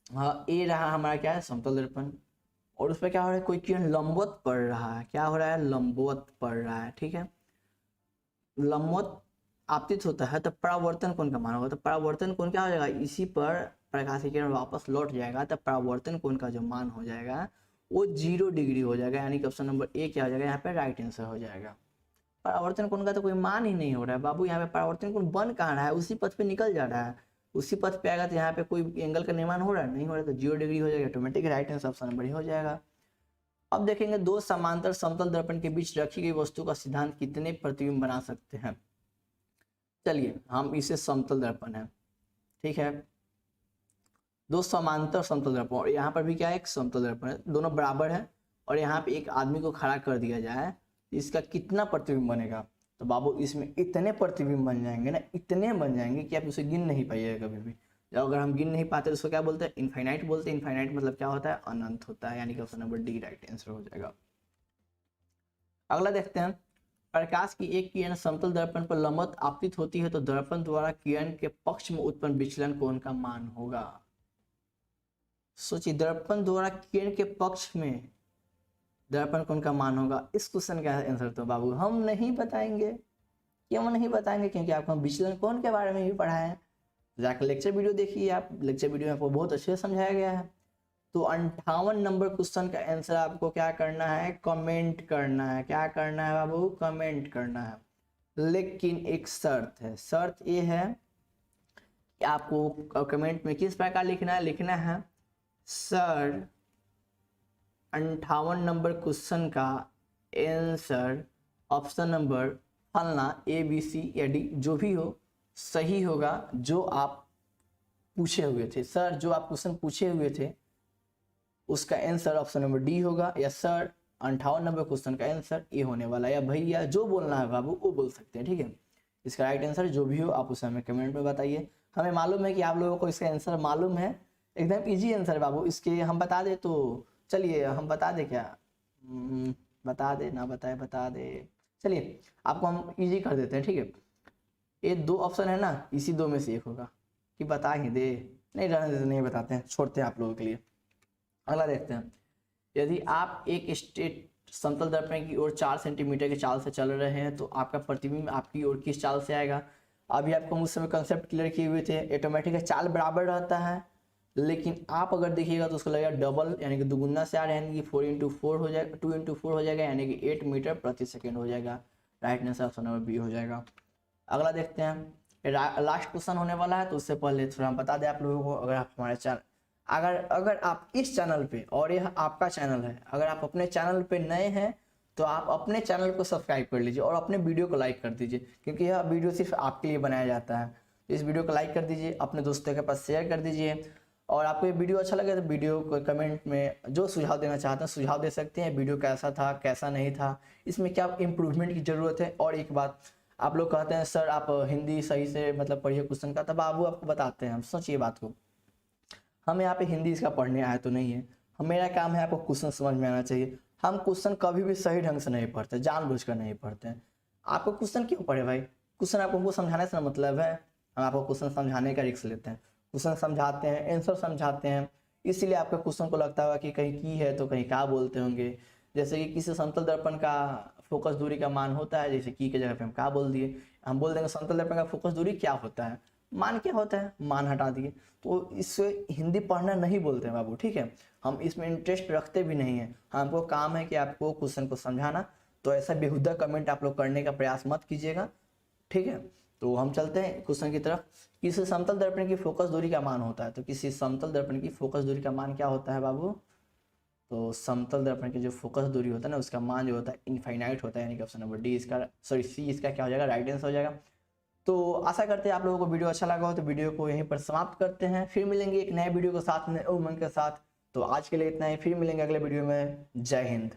हाँ, ए रहा हमारा क्या है समतल दर्पण, और उस पर क्या हो रहा है, कोई किरण लंबवत पड़ रहा है, क्या हो रहा है, लंबवत पड़ रहा है, ठीक है। लंबवत आपतित होता है तो परावर्तन कोण का मान होगा, तो परावर्तन कोण क्या हो जाएगा, इसी पर प्रकाश की किरण वापस लौट जाएगा तो परावर्तन कोण का जो मान हो जाएगा वो 0 डिग्री हो जाएगा, यानी कि ऑप्शन नंबर ए क्या हो जाएगा, यहाँ पे राइट आंसर हो जाएगा। परावर्तन कोण का तो कोई मान ही नहीं हो रहा है बाबू, यहाँ पे परावर्तन कोण बन कहाँ रहा है, उसी पथ पे निकल जा रहा है, उसी पथ पे आएगा तो यहाँ पे कोई एंगल का निर्माण हो रहा है, नहीं हो रहा है, तो 0 डिग्री हो जाएगा, automatic right answer option number A हो जाएगा। अब देखेंगे दो समांतर समतल दर्पण के बीच रखी गई वस्तु का सिद्धांत कितने प्रतिबिंब बना सकते हैं। चलिए हम इसे समतल दर्पण है, ठीक है, दो समांतर समतल दर्पण, और यहाँ पर भी क्या है, एक समतल दर्पण है, दोनों बराबर है, और यहाँ पे एक आदमी को खड़ा कर दिया जाए, इसका कितना प्रतिबिंब बनेगा। तो बाबू इसमें इतने प्रतिबिंब बन जाएंगे ना, इतने बन जाएंगे कि आप उसे गिन नहीं पाइएगा कभी भी। अगर हम गिन नहीं पाते तो उसको क्या बोलते हैं, इनफाइनाइट बोलते हैं। इनफाइनाइट मतलब क्या होता है, अनंत होता है, यानी कि option number D right answer हो जाएगा। अगला देखते हैं, प्रकाश की एक किरण समतल दर्पण पर लंबवत आपतित होती है तो दर्पण द्वारा किरण के पक्ष में उत्पन्न विचलन कोण का मान होगा। सोचिए, दर्पण द्वारा किरण के पक्ष में दर्पण कोण का मान होगा। इस क्वेश्चन का आंसर तो बाबू हम नहीं बताएंगे, क्यों नहीं बताएंगे, क्योंकि आपको हम विचलन कोण के बारे में भी पढ़ा है, जाकर लेक्चर वीडियो देखिए आप, लेक्चर वीडियो में आपको बहुत अच्छे से समझाया गया है। तो 58 नंबर क्वेश्चन का आंसर आपको क्या करना है, कमेंट करना है। क्या करना है बाबू, कमेंट करना है। लेकिन एक शर्त है, शर्त ये है कि आपको कमेंट में किस प्रकार लिखना है, लिखना है सर 58 नंबर क्वेश्चन का आंसर ऑप्शन नंबर फलना ABC या डी जो भी हो सही होगा, जो आप पूछे हुए थे। सर जो आप क्वेश्चन पूछे हुए थे उसका आंसर ऑप्शन नंबर डी होगा, या सर 58 नंबर क्वेश्चन का आंसर ए होने वाला है, या भैया जो बोलना है बाबू वो बोल सकते हैं, ठीक है। इसका राइट आंसर जो भी हो आप उसे हमें कमेंट में बताइए। हमें मालूम है कि आप लोगों को इसका आंसर मालूम है, एकदम इजी आंसर है बाबू। इसके हम बता दे तो चलिए हम बता दे, क्या बता दे, ना बताए बता दे, चलिए आपको हम इजी कर देते हैं, ठीक है। ये दो ऑप्शन है ना, इसी दो में से एक होगा, कि बता ही दे, नहीं रहने देते, नहीं बताते हैं, छोड़ते हैं आप लोगों के लिए। अगला देखते हैं, यदि आप एक स्ट्रेट समतल दर्पण की ओर 4 सेंटीमीटर की चाल से चल रहे हैं तो आपका प्रतिबिंब आपकी ओर किस चाल से आएगा। अभी आपको उस समय कंसेप्ट क्लियर किए हुए थे, ऑटोमेटिक चाल बराबर रहता है, लेकिन आप अगर देखिएगा तो उसको लगेगा डबल, यानी कि दुगुना से आ रहा है, यानी कि 4x4 हो जाएगा, 2x4 हो जाएगा, यानी कि 8 मीटर प्रति सेकेंड हो जाएगा। Right answer option number B हो जाएगा। अगला देखते हैं, लास्ट क्वेश्चन होने वाला है, तो उससे पहले थोड़ा हम बता दें आप लोगों को, अगर आप हमारे चैनल अगर आप इस चैनल पे, और यह आपका चैनल है, अगर आप अपने चैनल पे नए हैं तो आप अपने चैनल को सब्सक्राइब कर लीजिए और अपने वीडियो को लाइक कर दीजिए, क्योंकि यह वीडियो सिर्फ आपके लिए बनाया जाता है। इस वीडियो को लाइक कर दीजिए, अपने दोस्तों के पास शेयर कर दीजिए, और आपको ये वीडियो अच्छा लगे तो वीडियो को कमेंट में जो सुझाव देना चाहते हैं सुझाव दे सकते हैं, वीडियो कैसा था कैसा नहीं था, इसमें क्या इम्प्रूवमेंट की ज़रूरत है। और एक बात, आप लोग कहते हैं सर आप हिंदी सही से मतलब पढ़िए क्वेश्चन का, तब बाबू आपको बताते हैं, हम सोचिए बात को, हम यहाँ पे हिंदी इसका पढ़ने आए तो नहीं है, मेरा काम है आपको क्वेश्चन समझ में आना चाहिए। हम क्वेश्चन कभी भी सही ढंग से नहीं पढ़ते, जानबूझकर नहीं पढ़ते हैं। आपको क्वेश्चन क्यों पढ़े भाई, क्वेश्चन आपको हमको समझाने से मतलब है, हम आपको क्वेश्चन समझाने का रिस्क लेते हैं, क्वेश्चन समझाते हैं, आंसर समझाते हैं, इसीलिए आपके क्वेश्चन को लगता होगा कि कहीं की है तो कहीं का बोलते होंगे। जैसे कि किसी समतल दर्पण का फोकस दूरी का मान होता है, जैसे की के जगह पे हम का बोल दिए, हम बोल देंगे समतल दर्पण का फोकस दूरी क्या होता है, मान क्या होता है, मान हटा दिए। तो इससे हिंदी पढ़ना नहीं बोलते हैं बाबू, ठीक है। हम इसमें इंटरेस्ट रखते भी नहीं है, हमको काम है कि आपको क्वेश्चन को समझाना। तो ऐसा बेहुदा कमेंट आप लोग करने का प्रयास मत कीजिएगा, ठीक है। तो हम चलते हैं क्वेश्चन की तरफ। किसी समतल दर्पण की फोकस दूरी का मान होता है, तो किसी समतल दर्पण की फोकस दूरी का मान क्या होता है बाबू, तो समतल दर्पण की जो फोकस दूरी होता है ना उसका मान जो होता है इनफाइनाइट होता है, यानी कि ऑप्शन नंबर डी इसका, सॉरी सी इसका क्या हो जाएगा, राइट आंसर हो जाएगा। तो आशा करते हैं आप लोगों को वीडियो अच्छा लगा हो, तो वीडियो को यहीं पर समाप्त करते हैं, फिर मिलेंगे एक नए वीडियो के साथ, नए उमंग के साथ। तो आज के लिए इतना ही, फिर मिलेंगे अगले वीडियो में। जय हिंद।